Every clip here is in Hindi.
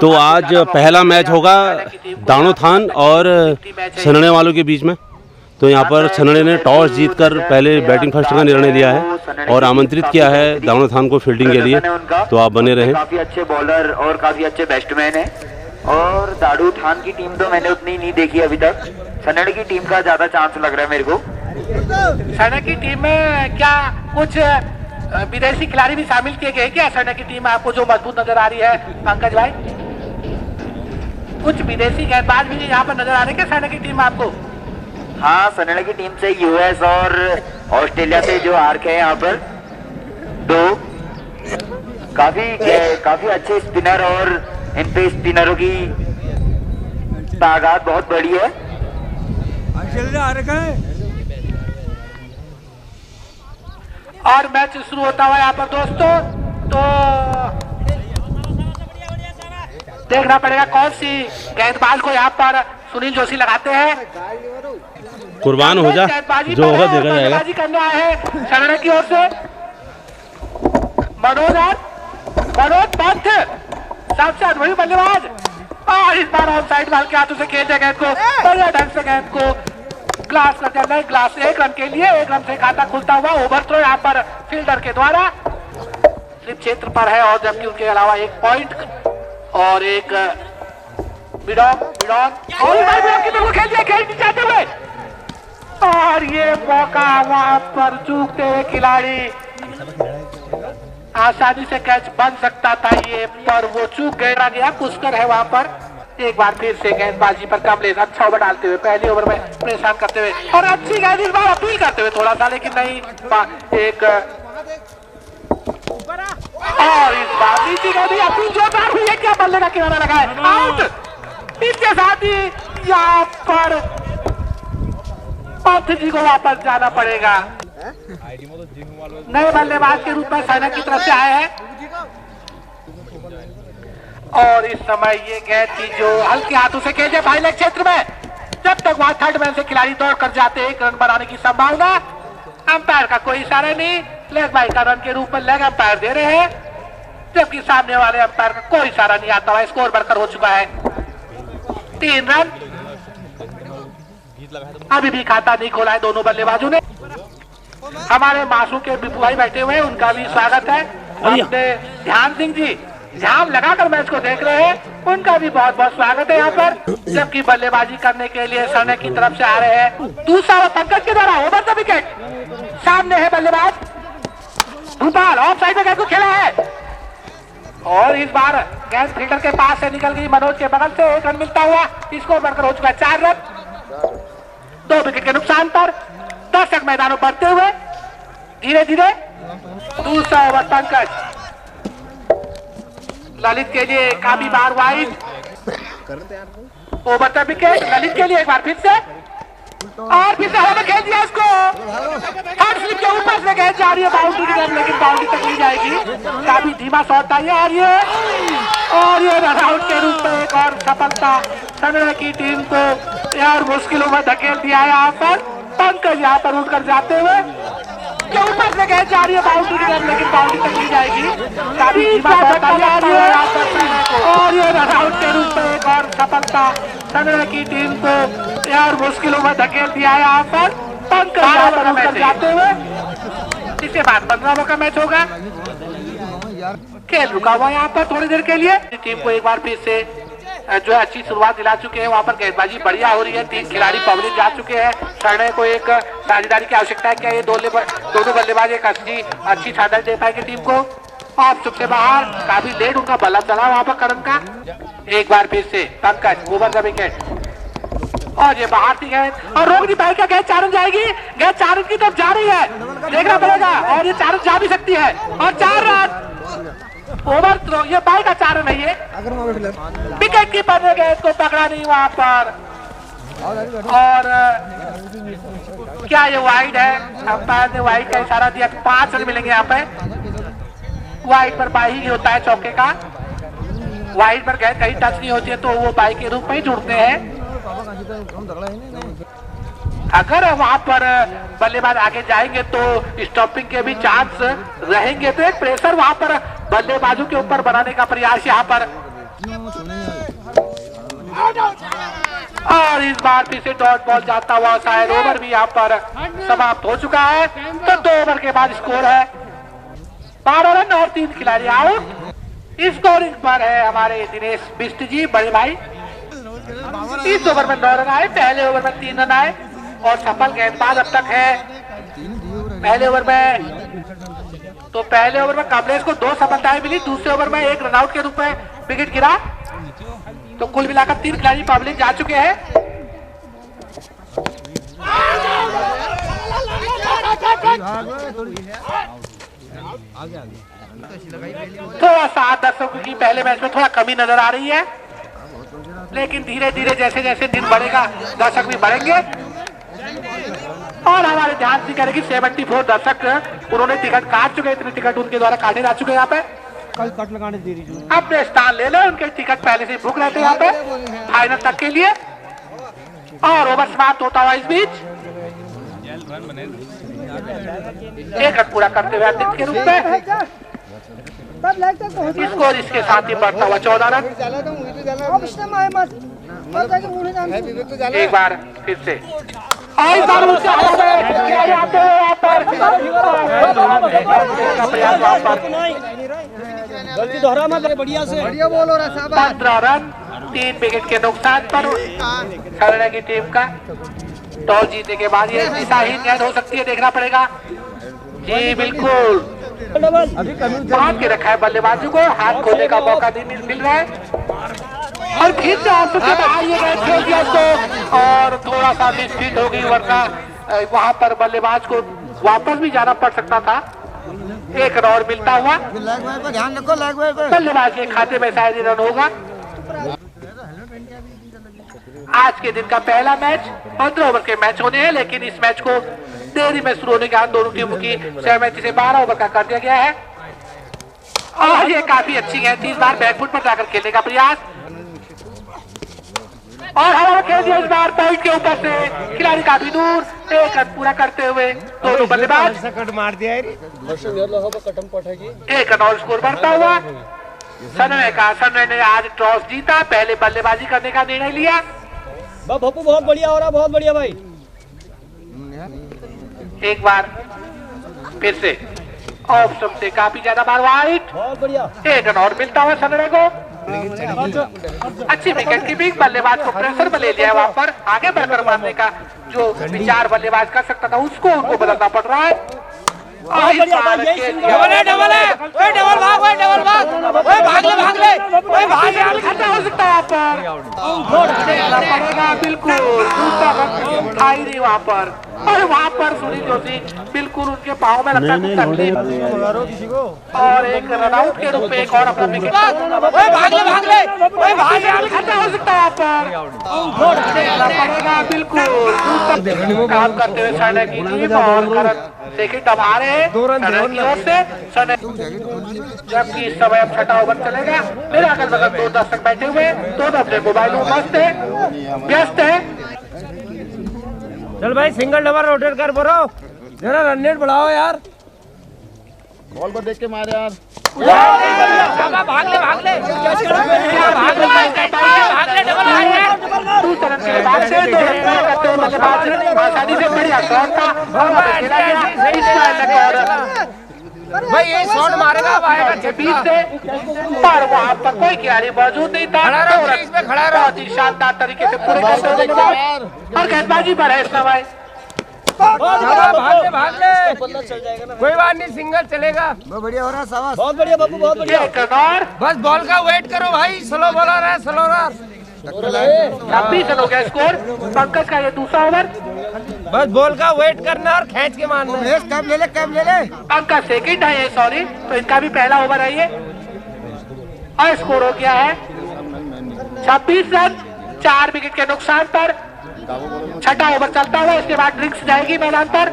तो आज पहला मैच होगा दानोथान और छनने वालों के बीच में। तो यहाँ पर छनने ने टॉस जीतकर पहले बैटिंग फर्स्ट का निर्णय लिया है और आमंत्रित किया है दानोथान को फील्डिंग के लिए। तो आप बने रहें। काफी अच्छे बॉलर और काफी अच्छे बैट्समैन हैं और दानोथान की टीम तो मैंने उतनी नहीं देखी अभी तक। छनने की टीम का ज्यादा चांस लग रहा है मेरे को। छनने की टीम में क्या कुछ विदेशी खिलाड़ी भी शामिल किए गए क्या? छनने की टीम आपको जो मजबूत नजर आ रही है पंकज भाई, कुछ विदेशी गेंदबाज भी यहाँ पर नजर आ रहे हैं क्या छनने की टीम आपको? हाँ, छनने की टीम से यूएस और ऑस्ट्रेलिया से जो आर्क है यहाँ पर दो काफी अच्छे स्पिनर और इन पे स्पिनरों की तादाद बहुत बड़ी है। और मैच शुरू होता हुआ यहाँ पर दोस्तों, तो देखना पड़ेगा कौन सी गेंदबाज को यहाँ पर सुनील जोशी लगाते हैं। कुर्बान हो जा, जो होगा देखा जाएगा। गेंदबाजी करने आए हैं छनने की ओर से मनोज पंत, सबसे अनुभवी बल्लेबाज, और इस बार ऑफ साइड बॉल के हाथों से खेलते गेंद को बढ़िया ढंग से गेंद को ग्लास कर दिया। नहीं ग्लास, 1 रन के लिए 1 रन से खाता खुलता हुआ ओवर थ्रो यहाँ पर फील्डर के द्वारा स्लिप क्षेत्र पर है। और जबकि उनके अलावा 1 पॉइंट और एक बिडॉन की तरफ खेल दिया, खेल नहीं जाते हुए, और ये मौका वहां पर चूकते हुए खिलाड़ी आसानी से कैच बन सकता था ये, पर वो चूक गया। पुष्कर है वहां पर। एक बार फिर से गेंदबाजी पर कमलेश अच्छा ओवर डालते हुए पहले ओवर में परेशान करते हुए और अच्छी गेंद इस बार अपील करते हुए थोड़ा सा, लेकिन नहीं एक और इस बार नीचे गेंद अपील जोरदार हुई है। क्या बल्ले का किनारा लगा है, आउट। इसके साथ ही यहाँ पर पंत जी को वापस जाना पड़ेगा। नए बल्लेबाज के रूप में सेना की तरफ से आए हैं और इस समय ये गेंद थी जो हल्के हाथों से खेले फाइनल क्षेत्र में। जब तक वहां थर्ड मैन से खिलाड़ी दौड़ कर जाते 1 रन बनाने की संभावना। अंपायर का कोई इशारा नहीं, लेग बाई का रन के रूप में लेग अंपायर दे रहे हैं, जबकि सामने वाले अंपायर का कोई इशारा नहीं आता हुआ। स्कोर बढ़कर हो चुका है 3 रन। अभी भी खाता नहीं खोला है दोनों बल्लेबाजों ने। हमारे मासूम के बिपू भाई बैठे हुए हैं, उनका भी स्वागत है। अपने ध्यान सिंह जी ध्यान लगाकर मैच को देख रहे हैं, उनका भी बहुत बहुत स्वागत है यहाँ पर। जबकि बल्लेबाजी करने के लिए छनने की तरफ से आ रहे हैं दूसरा पंकज के द्वारा ओवर द विकेट। सामने है बल्लेबाज भूपाल, ऑफ साइड में गेंद को खेला है और इस बार गेंद फील्डर के पास से निकल गई। मनोज के बगल से 1 रन मिलता हुआ स्कोर बढ़कर हो चुका है 4 रन 2 विकेट के नुकसान पर। दर्शक मैदानों बढ़ते हुए धीरे धीरे दूसरा ओवर पंकज ललित के लिए काफी बार wide over the wicket. Lalit के लिए एक बार फिर से और फिर से हवा में खेल दिया इसको, हर स्लिप के ऊपर से गेंद जा रही है बाउंड्री की तरफ, लेकिन बाउंड्री तक नहीं जाएगी। काफी धीमा शॉट था ये और ये रन आउट के रूप में एक और सफलता छनने की टीम को यार मुश्किलों में धकेल दिया है। यहाँ पर पंकज यहाँ पर उठकर जाते हुए के ऊपर से गेंद जा रही है बाउंड्री की तरफ, लेकिन बाउंड्री तक नहीं जाएगी। काफी धीमा शॉट था और ये रन आउट के रूप में एक और सफलता छनने की टीम को यार मुश्किलों में धकेल दिया है। यहाँ पर पंकज यहाँ पर उठकर जाते हुए। इसके बाद 15 का मैच होगा। खेल रुका हुआ यहाँ पर थोड़ी देर के लिए। टीम को एक बार फिर से जो है अच्छी शुरुआत दिला चुके हैं, वहाँ पर गेंदबाजी बढ़िया हो रही है। 3 खिलाड़ी पब्लिक जा चुके हैं। छनने को एक साझेदारी की आवश्यकता है। क्या ये दोनों बल्लेबाज एक अच्छी साझेदारी दे पाएंगे टीम को? ऑफ चुप से बाहर, काफी लेट उनका बल्ला चला वहाँ पर करण का। एक बार फिर से पंकज ओवर द विकेट और ये बाहर थी गेंद और रोक नहीं पाएगा। गेंद 4 रन जाएगी, गेंद 4 रन की तरफ जा रही है, देखना पड़ेगा और ये 4 रन जा भी सकती है और 4 रन ओवर थ्रो। ये बाई का 4 रन है ये। विकेट कीपर ने गेंद को पकड़ा नहीं वहां पर और क्या ये वाइड है? अंपायर ने वाइड का इशारा दिया। 5 रन मिलेंगे यहाँ पे। वाइड पर बाई ही होता है चौके का। वाइड पर गेंद कहीं टच नहीं होती है तो वो बाई के रूप में ही जुड़ते हैं। अगर वहां पर बल्लेबाज आगे जाएंगे तो स्टॉपिंग के भी चांस रहेंगे, तो एक प्रेशर वहां पर बल्लेबाजों के ऊपर बनाने का प्रयास यहाँ पर और इस बार फिर से डॉट बॉल जाता हुआ शायद ओवर भी यहाँ पर समाप्त हो चुका है। तो 2 ओवर के बाद स्कोर है 12 रन और 3 खिलाड़ी आउट। स्कोरिंग पर है हमारे दिनेश बिष्ट जी बड़े भाई। इस ओवर में 9 रन आए, पहले ओवर में 3 रन आए और सफल गेंदबाज अब तक है पहले ओवर में। तो पहले ओवर में कमलेश को 2 सफलताएं मिली, दूसरे ओवर में 1 रनआउट के रूप में विकेट गिरा। तो कुल मिलाकर 3 खिलाड़ी पब्लिक जा चुके हैं। थोड़ा सा दर्शकों की पहले मैच में थोड़ा कमी नजर आ रही है, लेकिन धीरे धीरे जैसे जैसे दिन बढ़ेगा दर्शक भी बढ़ेंगे। और हमारे ध्यान से करेगी 74 दर्शक उन्होंने टिकट काट चुके, इतने टिकट उनके द्वारा काटे जा चुके। यहाँ पे कल कट लगाने दे रही हूँ। अपने स्थान ले लें, उनके टिकट पहले से बुक रहते हैं यहाँ पे फाइनल तक के लिए। और ओवर समाप्त होता हुआ इस बीच 1 रन पूरा करते हुए अंतिम के रूप में स्कोर इसके साथ ही बढ़ता हुआ 14 रन। एक बार फिर से दोहरा मत, बढ़िया से बढ़िया बोल हो रहा है। 15 रन 3 विकेट के नुकसान पर हरियाणा की टीम का टॉस जीतने के बाद ये दिशाहीन गेंद हो सकती है, देखना पड़ेगा। जी बिल्कुल बांध के रखा है बल्लेबाजों को, हाथ खोलने का मौका नहीं मिल रहा है। और फिर से खेल दिया उसको और थोड़ा सा मिसफिट हो गई, वरना वहां पर बल्लेबाज को वापस भी जाना पड़ सकता था। 1 रन और मिलता हुआ ध्यान रखो, बल्लेबाज के खाते में शायद रन होगा। आज के दिन का पहला मैच 15 ओवर के मैच होने हैं, लेकिन इस मैच को देरी में शुरू होने के बाद दोनों टीमों की सहमति से 12 ओवर का कर दिया गया है। और ये काफी अच्छी गेंद थी, इस बार बैकफुट पर जाकर खेलने का प्रयास और हमारा खेल दिया इस बार पॉइंट के ऊपर से खिलाड़ी काफी दूर। 1 रन पूरा करते हुए दोनों बल्लेबाज मार दिया 1 रन और स्कोर बढ़ता हुआ। सनवे ने आज टॉस जीता, पहले बल्लेबाजी करने का निर्णय लिया। बप्पू बहुत बढ़िया हो रहा, बहुत बढ़िया भाई। एक बार फिर से ऑफ स्टंप से काफी ज्यादा बार वाइट, बहुत बढ़िया। 1 रन और मिलता हुआ सनवे को। अच्छी विकेट कीपिंग, बल्लेबाज को प्रेशर में ले लिया है, वहां पर आगे बढ़कर मारने का जो विचार बल्लेबाज कर सकता था उसको उनको बदलना पड़ रहा है। बिल्कुल वहाँ पर और वहाँ पर सुनील जोशी बिल्कुल उनके पाँव में लगता है तकलीफ और 1 रन आउट के रूप में एक और अपना विकेट हो सकता है पड़ेगा। बिल्कुल काम करते हुए सैना की टीम और सेकंड अब आ रहे हैं सैना की ओर से। जबकि इस समय अब 6ठा ओवर चलेगा। मेरे अगल बगल 2 दर्शक बैठे हुए, दोनों अपने मोबाइल में व्यस्त है। चल भाई सिंगल डबल रोटेट कर बोलो, जरा रन रेट बढ़ाओ यार। बॉल को देख के मारे यार। भाग ले डबल आसानी से बढ़िया शॉट था भाई, ये शॉट मारेगा बीच से, पर वहाँ पर कोई खिलाड़ी मौजूद नहीं था। बहुत ही शानदार तरीके से पूरे और गेंदबाजी पर है इस समय। भाग ले कोई बात नहीं, सिंगल चलेगा। बहुत बढ़िया हो रहा है, बहुत बढ़िया बब्बू, बहुत बढ़िया। 1 रन और बस बॉल का वेट करो भाई, स्लो बॉलर है, स्लोअर। 26 रन हो गया स्कोर। पंकज का ये दूसरा ओवर, बस बॉल का वेट करना और खींच के मारना। कब ले ले। पंकज सेकंड है ये, सॉरी, तो इनका भी पहला ओवर है ये। और स्कोर हो गया है 26 रन 4 विकेट के नुकसान पर। 6ठा ओवर चलता हुआ, इसके बाद ड्रिंक्स जाएगी मैदान पर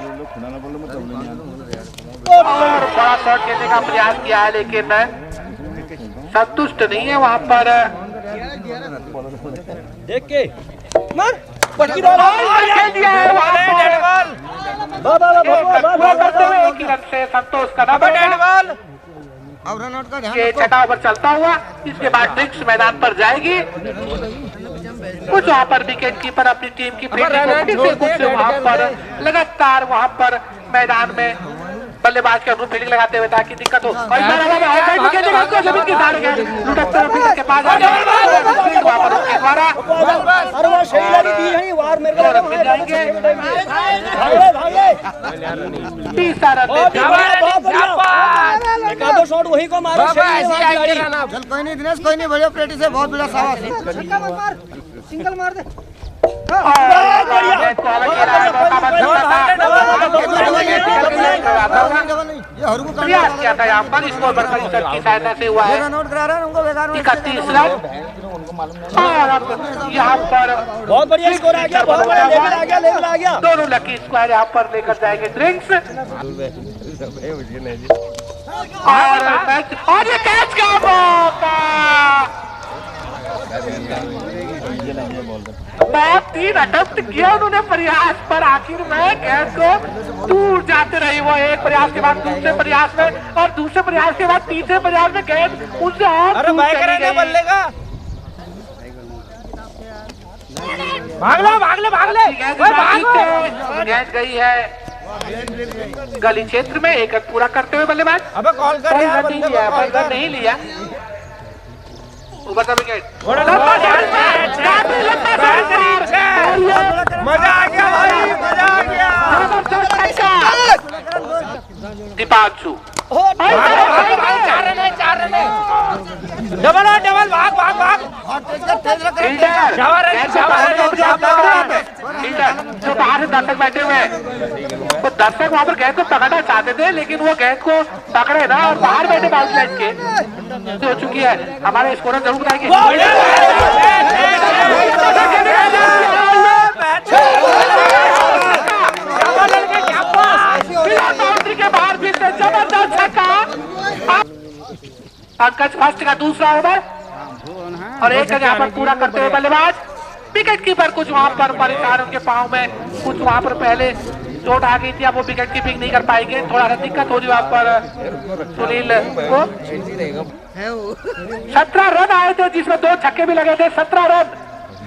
और बड़ा शॉट खेलने का प्रयास किया है, लेकिन संतुष्ट नहीं है वहां पर। देख के मार खेल दिया है वहां पर। 1 ही रन से संतोष करना पड़ेगा। ये छठा ओवर चलता हुआ, इसके बाद ड्रिंक्स मैदान पर जाएगी। कुछ वहाँ पर विकेट कीपर अपनी टीम की फील्डिंग को कुछ वहाँ पर लगातार वहाँ पर मैदान में बल्लेबाज के अनुरूप फील्डिंग लगाते हुए ताकि दिक्कत हो। और जमीन के सारे लुटकते हुए फील्डर के पास आ जाएंगे शॉट वही को मारो। कोई नहीं दिनेश, कोई नहीं, बढ़िया प्रैक्टिस है, बहुत बड़ा शाबाश। सिंगल मार दे। प्रयास किया था यहाँ पर, स्कोर बढ़कर की सहायता से हुआ है 31 रन। और अब यहाँ पर बहुत बढ़िया स्कोर आ गया, बहुत बढ़िया लेवल आ गया। दोनों लकी स्क्वायर यहाँ पर लेकर जाएंगे ड्रिंक्स। और ये कैच का मौका, बहुत 3 अटेम्प्ट किया उन्होंने प्रयास पर, आखिर में गेंद को दूर जाते रही। वो एक प्रयास के बाद दूसरे प्रयास में, और दूसरे प्रयास के बाद तीसरे प्रयास में गेंद उससे और दूर चली गई। गेंद गई है गली क्षेत्र में, एक पूरा करते हुए बल्लेबाज। अब कॉल कर नहीं लिया ऊपर का विकेट। मजा आ गया भाई, मजा आ गया। दीपांशु डबल भाग भाग भाग। जो बाहर से दर्शक बैठे हुए हैं, तो दर्शक वहाँ पर गेंद को पकड़ना चाहते थे, लेकिन वो गेंद को पकड़े ना, और बाहर बैठे बाउंस लाइन के हो चुकी है। हमारे स्कोर जरूर बताएंगे। बाउंड्री के बाहर भी से जबरदस्त छक्का। पंकज फर्स्ट का दूसरा ओवर, और एक यहाँ पर पूरा करते हुए बल्लेबाज। विकेट कीपर कुछ वहाँ पर परेशान, उनके पाँव में कुछ वहाँ पर पहले चोट आ गई थी, अब वो विकेट कीपिंग नहीं कर पाएंगे, थोड़ा सा दिक्कत हो रही वहाँ पर सुनील को। 17 रन आए थे, जिसमें 2 छक्के भी लगे थे। 17 रन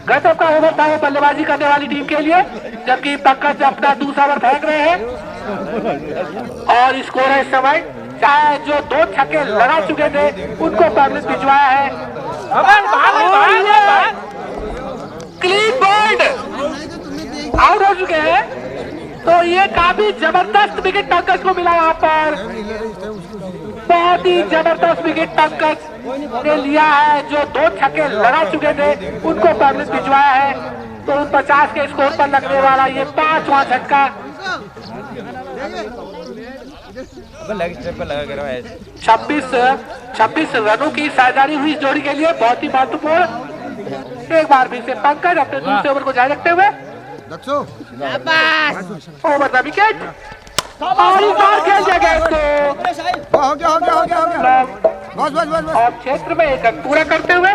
गजब का ओवर था बल्लेबाजी करने वाली टीम के लिए, जबकि पंकज अपना दूसरा ओवर फेंक रहे हैं। और स्कोर है इस समय, चाहे जो 2 छक्के लगा चुके थे उनको पैमलेट भिजवाया है। क्लीन बोल्ड आउट हो चुके हैं, तो ये काफी जबरदस्त विकेट पंकज को मिला यहाँ पर। बहुत ही जबरदस्त विकेट पंकज ने लिया है, जो 2 छक्के लगा चुके थे उनको पैमलेट भिजवाया है। तो 50 के स्कोर पर लगने वाला ये 5वां छक्का 26 रनों की साझेदारी हुई इस जोड़ी के लिए, बहुत ही महत्वपूर्ण। एक बार भी से पंकज अपने दूसरे ओवर को जारी रखते हुए ओवर द विकेट, और इस बार खेल दिया गया इसको। हो गया बस। और क्षेत्र में एक रन पूरा करते हुए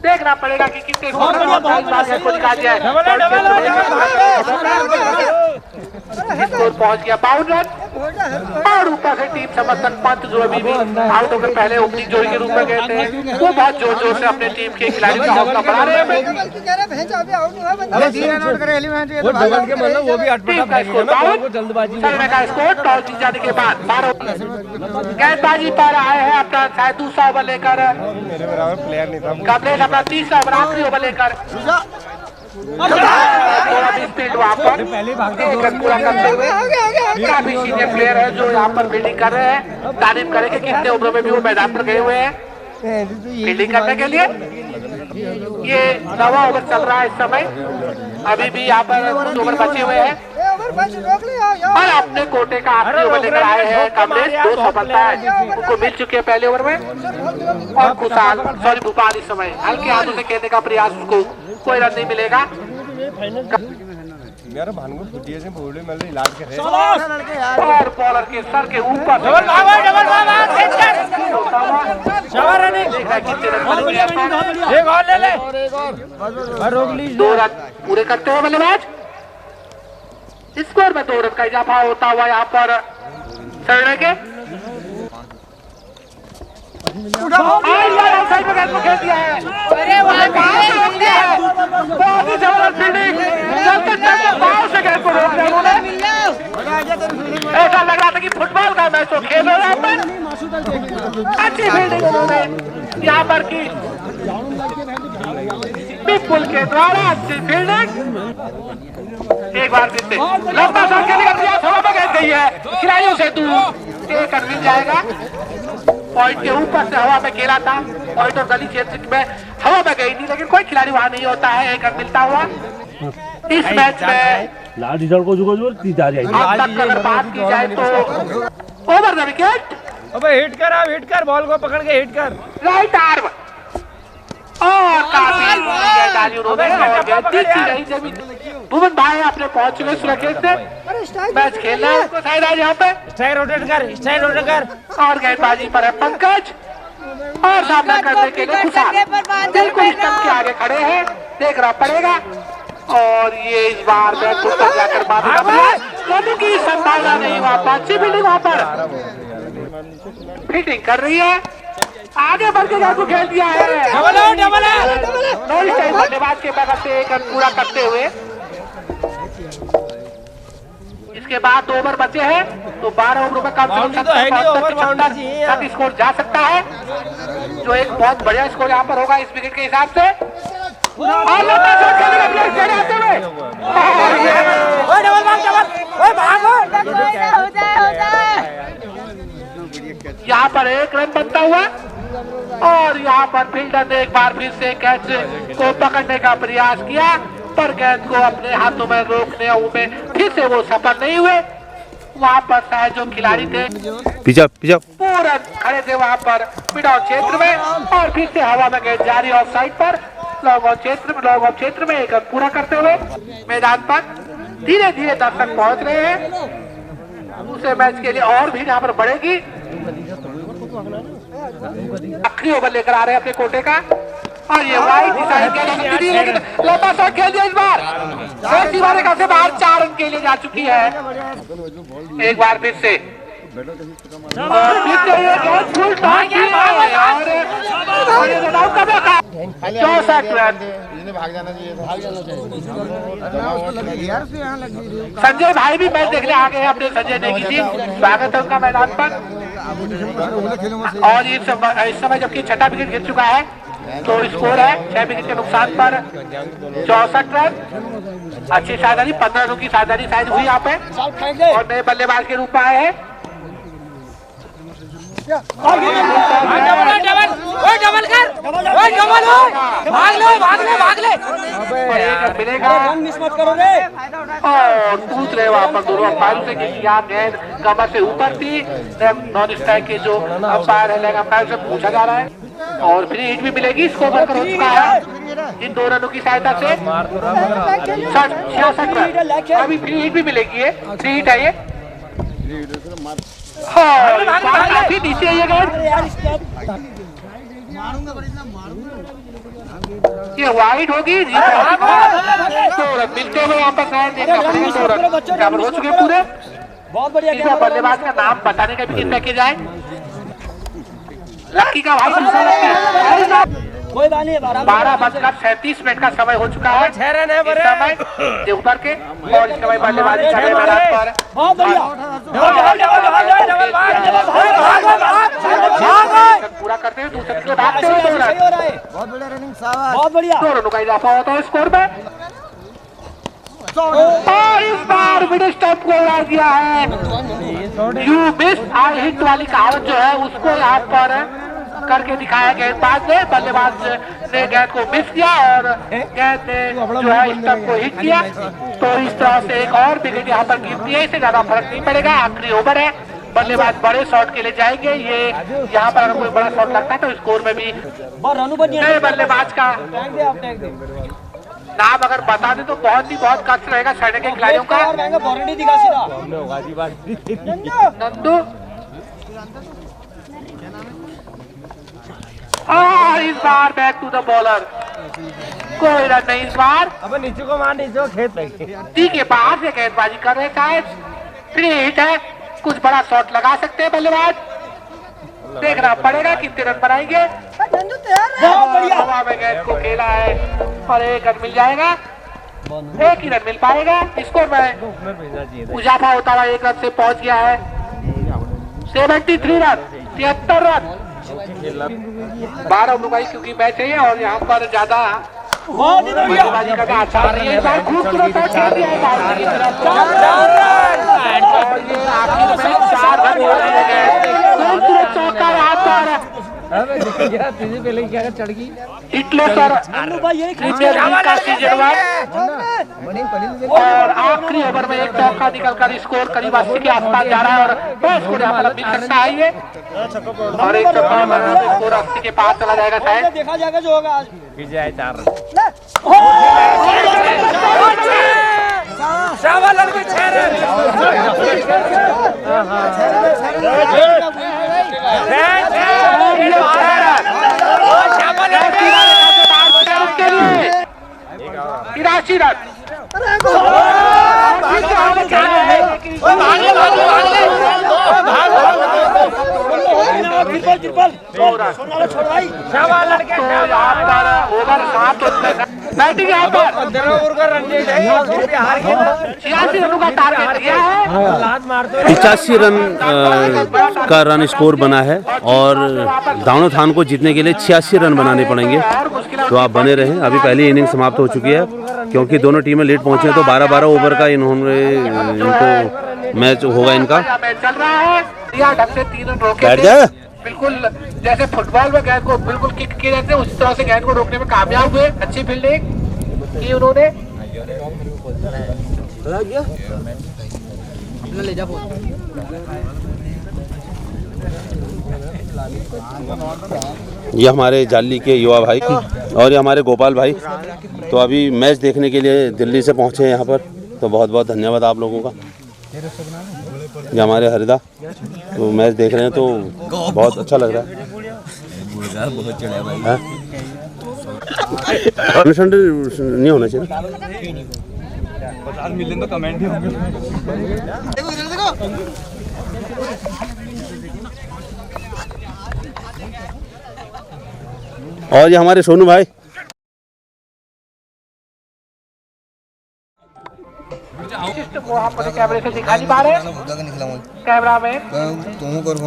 देखना पड़ेगा कि कितने स्कोर पहुंच गया 52 रन। और ऊपर से टीम समर्थक पंत जो अभी भी आउट होकर पहले ओपनिंग जोड़ी के रूप में गए थे, वो बहुत जोर जोर से अपने टीम के खिलाड़ियों का हौसला बढ़ा रहे हैं। स्कोर टॉस जीत जाने के बाद गेंदबाजी पर आए हैं अपना शायद दूसरा ओवर लेकर कमलेश, अपना तीसरा ओवर आखिरी ओवर लेकर स्पीड वहाँ पर एक रन पूरा करते हुए। काफी सीनियर प्लेयर है जो यहाँ पर फील्डिंग कर रहे हैं, तारीफ करेंगे कितने ओवरों में भी वो मैदान पर गए हुए हैं फील्डिंग करने के लिए। ये 9वां ओवर चल रहा है इस समय, अभी भी यहाँ पर कुछ ओवर बचे हुए हैं, और अपने कोटे का आखिरी ओवर लेकर आए हैं कमलेश। 2 सफलताएं उनको मिल चुकी है पहले ओवर में, और खुशाल भूपाल इस समय हल्के हाथों से खेलने का प्रयास, उसको कोई रन नहीं मिलेगा। और बॉलर के सर के ऊपर 2 रन पूरे करते हुए बल्लेबाज। स्कोर में 2 रन का इजाफा होता हुआ यहाँ पर सरने के साइड में गेंद को खेल दिया है। अरे बहुत ही जबरदस्त फील्डिंग, चलते चलते पाँव से गेंद को रोक दिया उन्होंने। ऐसा लग रहा था कि फुटबॉल का मैच तो खेल रहा है पर अच्छी फील्डिंग उन्होंने यहाँ पर की। विपुल के द्वारा अच्छी फील्डिंग, एक बार फिर से लंबा शॉट खेलेगा, प्रयास हवा में गेंद गई है, खिलाड़ियों से दूर, एक रन मिल जाएगा। पॉइंट के ऊपर से हवा में खेला था, पॉइंट और गली क्षेत्र में हवा में गई थी, लेकिन कोई खिलाड़ी वहां नहीं होता है, एक रन मिलता हुआ। इस मैच में लाल रिजल्ट को अब तक अगर बात की जाए तो ओवर द विकेट, अबे हिट कर बॉल को पकड़ के हिट कर, राइट आर्म और काफी डाली उन्होंने और गेंद दिखती रही जमीन। भुवन भाई अपने पहुंच चुके सुरक्षित से मैच खेलना है उसको शायद आज यहाँ पे स्ट्राइक रोटेट कर और गेंदबाजी पर है पंकज और सामना करने के लिए खुशाल बिल्कुल स्टंप के आगे खड़े हैं, देखना पड़ेगा। और ये इस बार बैट को जाकर मारने की संभावना नहीं, वहाँ पर अच्छी फील्डिंग वहाँ पर फील्डिंग कर रही है, आगे बढ़ के गेंद को खेल दिया है। बल्लेबाज के बगल से एक रन पूरा करते हुए इसके बाद 2 ओवर बचे हैं, तो 12 ओवरों में कम से कम स्कोर जा सकता है, जो एक बहुत बढ़िया स्कोर यहाँ पर होगा इस विकेट के हिसाब से। यहाँ पर एक रन बनता हुआ और यहाँ पर फील्डर ने एक बार फिर से कैच को पकड़ने का प्रयास किया, पर गेंद को अपने हाथों में रोकने में फिर से वो सफल नहीं हुए। वहाँ पर शायद जो खिलाड़ी थे पीछा पूरा खड़े थे वहाँ पर मिड ऑन क्षेत्र में, और फिर से हवा में गेंद जारी ऑफ साइड पर लॉन्ग ऑफ क्षेत्र में एक रन पूरा करते हुए मैदान पर धीरे धीरे दर्शक पहुंच रहे हैं। दूसरे मैच के लिए और भी यहाँ पर बढ़ेगी। आखिरी ओवर लेकर आ रहे हैं अपने कोटे का, और ये वाइड लेकिन लंबा शॉट खेल दिया इस बार का से बाहर 4 रन के लिए जा चुकी है। एक बार फिर से और फिर से ये गेंद फुल टॉस की और ये रन आउट का मौका 64 रन। संजय भाई भी मैच देखने आ गए हैं, अपने संजय नेगी जी, स्वागत है उनका मैदान पर। और इस समय जबकि छठा विकेट गिर चुका है, तो स्कोर है 6 विकेट के नुकसान पर 64 रन। अच्छी साझेदारी 15 रनों की साझेदारी शायद हुई यहाँ पे, और नए बल्लेबाज के रूप में आए हैं। और पूछ रहे वहाँ पर दोनों अंपायरों से कि यहाँ गेंद कमर से ऊपर थी, नॉन स्ट्राइक के जो अंपायर है अंपायर से पूछा जा रहा है, और फ्री हिट भी मिलेगी। स्कोर बनकर हो चुका है इन 2 रनों की सहायता से 66 रन। अभी फ्री हिट भी मिलेगी, फ्री हिट है ये। काफी नीचे है ये गेंद, ये वाइड होगी। 2 रन मिलते हुए यहाँ पर देखना पड़ेगा, 2 रन बराबर हो चुके पूरे। बहुत बढ़िया बल्लेबाज का नाम बताने का भी पैकेज आए, लक्की का भाई कोई बात नहीं। 12:37 का समय हो चुका है, 6 रन है समय देवधर के, और इसके बाद बल्लेबाजी कर रहे हैं बहुत बढ़िया पूरा करते हुए दूसरे के भागते हुए 2 रन, बहुत बढ़िया रनिंग, बहुत 2 रनों का इजाफा होता है स्कोर में। और इस बार मिड स्टंप को उड़ा दिया है। यू मिस आई हिट वाली कहावत जो है उसको यहाँ पर करके दिखाया गेंदबाज ने। बल्लेबाज ने गेंद को मिस किया और गेंद ने जो है स्टंप को हिट किया, तो इस तरह से एक और विकेट यहाँ पर गिरती है। इससे ज्यादा फर्क नहीं पड़ेगा, आखिरी ओवर है, बल्लेबाज बड़े शॉट के लिए जाएंगे। ये यहाँ पर अगर कोई बड़ा शॉट लगता है तो स्कोर में भी नए बल्लेबाज का नाम अगर बता दें तो बहुत कष्ट रहेगा छड़ने के खिलाड़ियों का। नंदू और इस बार बैक टू द बॉलर, कोई रन नहीं इस बार। अब नीचे को मार, नीचे को खेत टी के बाहर से गेंदबाजी कर रहे हैं, शायद फ्री हिट है, कुछ बड़ा शॉट लगा सकते हैं बल्लेबाज। देखना पड़ेगा कितने रन बनाएंगे। हवा में गेंद को खेला है और एक रन मिल जाएगा, एक ही रन मिल पाएगा। स्कोर में इजाफा होता हुआ एक रन से पहुंच गया है 73 रन, 73 रन। 12 ओवर क्योंकि मैच है और यहाँ पर ज्यादा बल्लेबाजी करना अच्छा नहीं है। इस बार खूबसूरत शॉट खेल दिया है बाउंड्री की तरफ और ये आखिर में 4 रन हो रहे हैं। खूबसूरत चौका यहाँ पर पहले क्या चढ़ गई इटले सर प्रीमियर लीग का सीजन 1 और आखिरी ओवर में एक चौका निकलकर स्कोर करीब 80 के आसपास जा रहा है और स्कोर यहाँ पर मिल सकता है ये और एक चौका मारने से स्कोर 80 के पास चला जाएगा शायद। देखा जाएगा जो होगा आज। विजय 4 रन। शाबाश लड़के 6 रन। तिरासी रन ओवर 7 बैटिंग यहाँ पर 86 रनों का टारगेट दिया है। 85 रन का रन स्कोर बना है और दानो थान को जीतने के लिए 86 रन बनाने पड़ेंगे। तो आप बने रहें, अभी पहली इनिंग समाप्त हो चुकी है क्योंकि दोनों टीमें लेट पहुंचे हैं तो 12-12 ओवर का इनको मैच होगा इनका। चल रहा है ढंग से 3 रन रोके बैठ जाए बिल्कुल जैसे फुटबॉल में गेंद को बिल्कुल किक किए जाते हैं उसी तरह से गेंद को रोकने में कामयाब हुए। अच्छी फील्डिंग की उन्होंने। ये हमारे जाली के युवा भाई और ये हमारे गोपाल भाई तो अभी मैच देखने के लिए दिल्ली से पहुंचे हैं यहाँ पर, तो बहुत बहुत धन्यवाद आप लोगों का। ये हमारे हरिदा तो मैच देख रहे हैं तो बहुत अच्छा लग रहा है। नहीं होना चाहिए 50 मिलियन तो कमेंट भी होंगे। और ये हमारे सोनू भाई वहाँ पर कैमरे से दिखा नहीं पा रहे कैमरा में।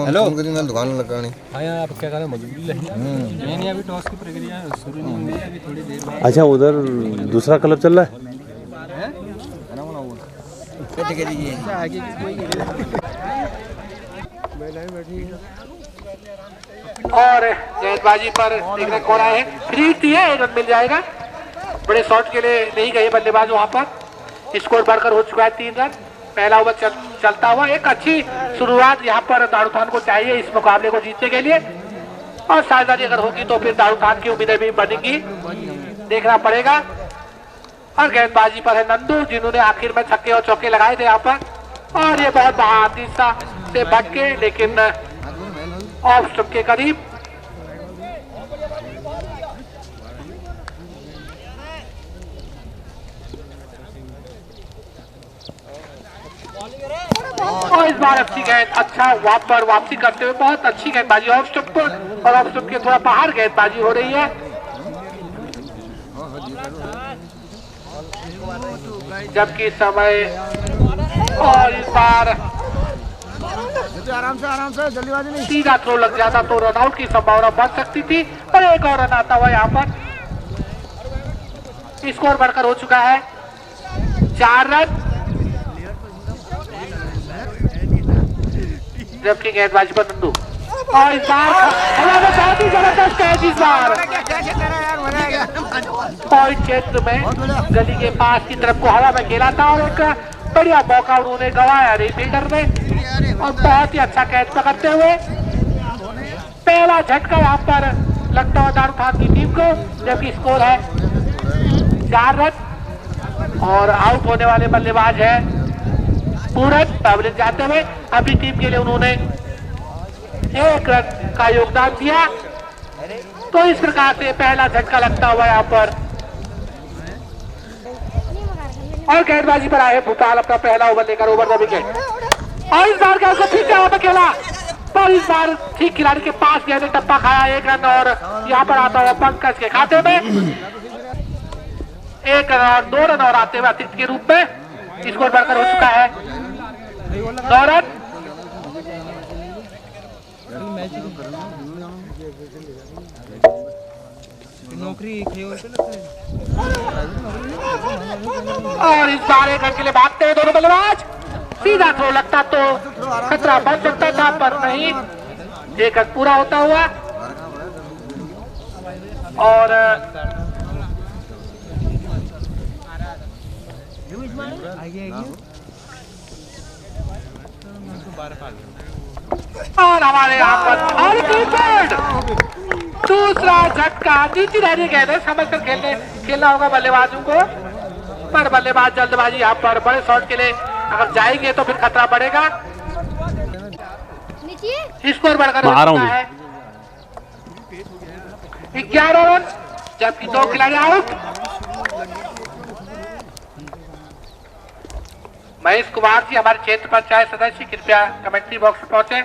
हेलो दुकान लगानी आप क्या करें नहीं अभी टॉस की प्रक्रिया शुरू नहीं हुई अभी थोड़ी देर बाद। अच्छा उधर दूसरा क्लब चल रहा है। और गेंदबाजी पर देखने कौन आए हैं, फ्री थी है, एक रन मिल जाएगा। बड़े शॉट के लिए नहीं गए बल्लेबाज वहां पर। स्कोर बढ़कर हो चुका है 3 रन। पहला ओवर चलता हुआ एक अच्छी शुरुआत यहाँ पर दारूखान को चाहिए इस मुकाबले को जीतने के लिए और साझेदारी अगर होगी तो फिर दारूखान की उम्मीदें भी बनेंगी, देखना पड़ेगा। और गेंदबाजी पर है नंदू जिन्होंने आखिर में छक्के और चौके लगाए थे यहाँ पर और ये बहुत बहादुरी से बच के लेकिन ऑफ स्टंप के करीब। और इस बार अच्छी गेंद, अच्छा वहां पर वापसी करते हुए बहुत अच्छी गेंदबाजी ऑफ स्टंप पर और ऑफ स्टंप के थोड़ा बाहर गेंदबाजी हो रही है। जबकि समय और इस बार आराम से जल्दीबाजी नहीं। सीधा थ्रो लग जाता तो रन आउट की संभावना बढ़ सकती थी पर एक और रन आता हुआ यहाँ पर। स्कोर बढ़कर हो चुका है 4 रन। जबकि गेंदबाजी पर नंदू और इस बार बहुत ही जबरदस्त कैच। इस बार पॉइंट क्षेत्र में गली के पास की तरफ को हवा में खेला था और एक बढ़िया मौका उन्होंने गंवाया फील्डर ने और बहुत ही अच्छा कैच पकड़ते हुए पहला झटका यहाँ पर लगता हुआ दारूखान की टीम को। जबकि स्कोर है 4 रन और आउट होने वाले बल्लेबाज है पूरन पवलिन जाते हुए। अभी टीम के लिए उन्होंने 1 रन का योगदान दिया तो इस प्रकार से पहला झटका लगता हुआ यहाँ पर। और गेंदबाजी पर आए भूपाल अपना पहला ओवर लेकर ओवर द विकेट और इस बार गेंद को फिर से यहाँ पर खेला पर इस बार ठीक खिलाड़ी के पास गया, टप्पा खाया 1 रन और यहाँ पर आता हुआ पंकज के खाते में 1 रन और 2 रन और आते हुए अतिरिक्त के रूप में स्कोर बढ़कर हो चुका है 9 रन। नौकरी और इस बार 1 रन के लिए भागते हुए दोनों बल्लेबाज, सीधा थ्रो लगता तो खतरा बढ़ सकता था पर नहीं, 1 रन पूरा होता हुआ और हमारे यहाँ पर दूसरा झटका नीचे रहने गए थे, समझ कर खेलना होगा बल्लेबाजों को, पर बल्लेबाज जल्दबाजी यहाँ पर बड़े शॉट के लिए अगर जाएंगे तो फिर खतरा बढ़ेगा। स्कोर बढ़कर है 11 रन, जबकि 2 खिलाड़ी आउट। महेश कुमार जी हमारे क्षेत्र पंचायत सदस्य कृपया कमेंट्री बॉक्स में पहुंचे।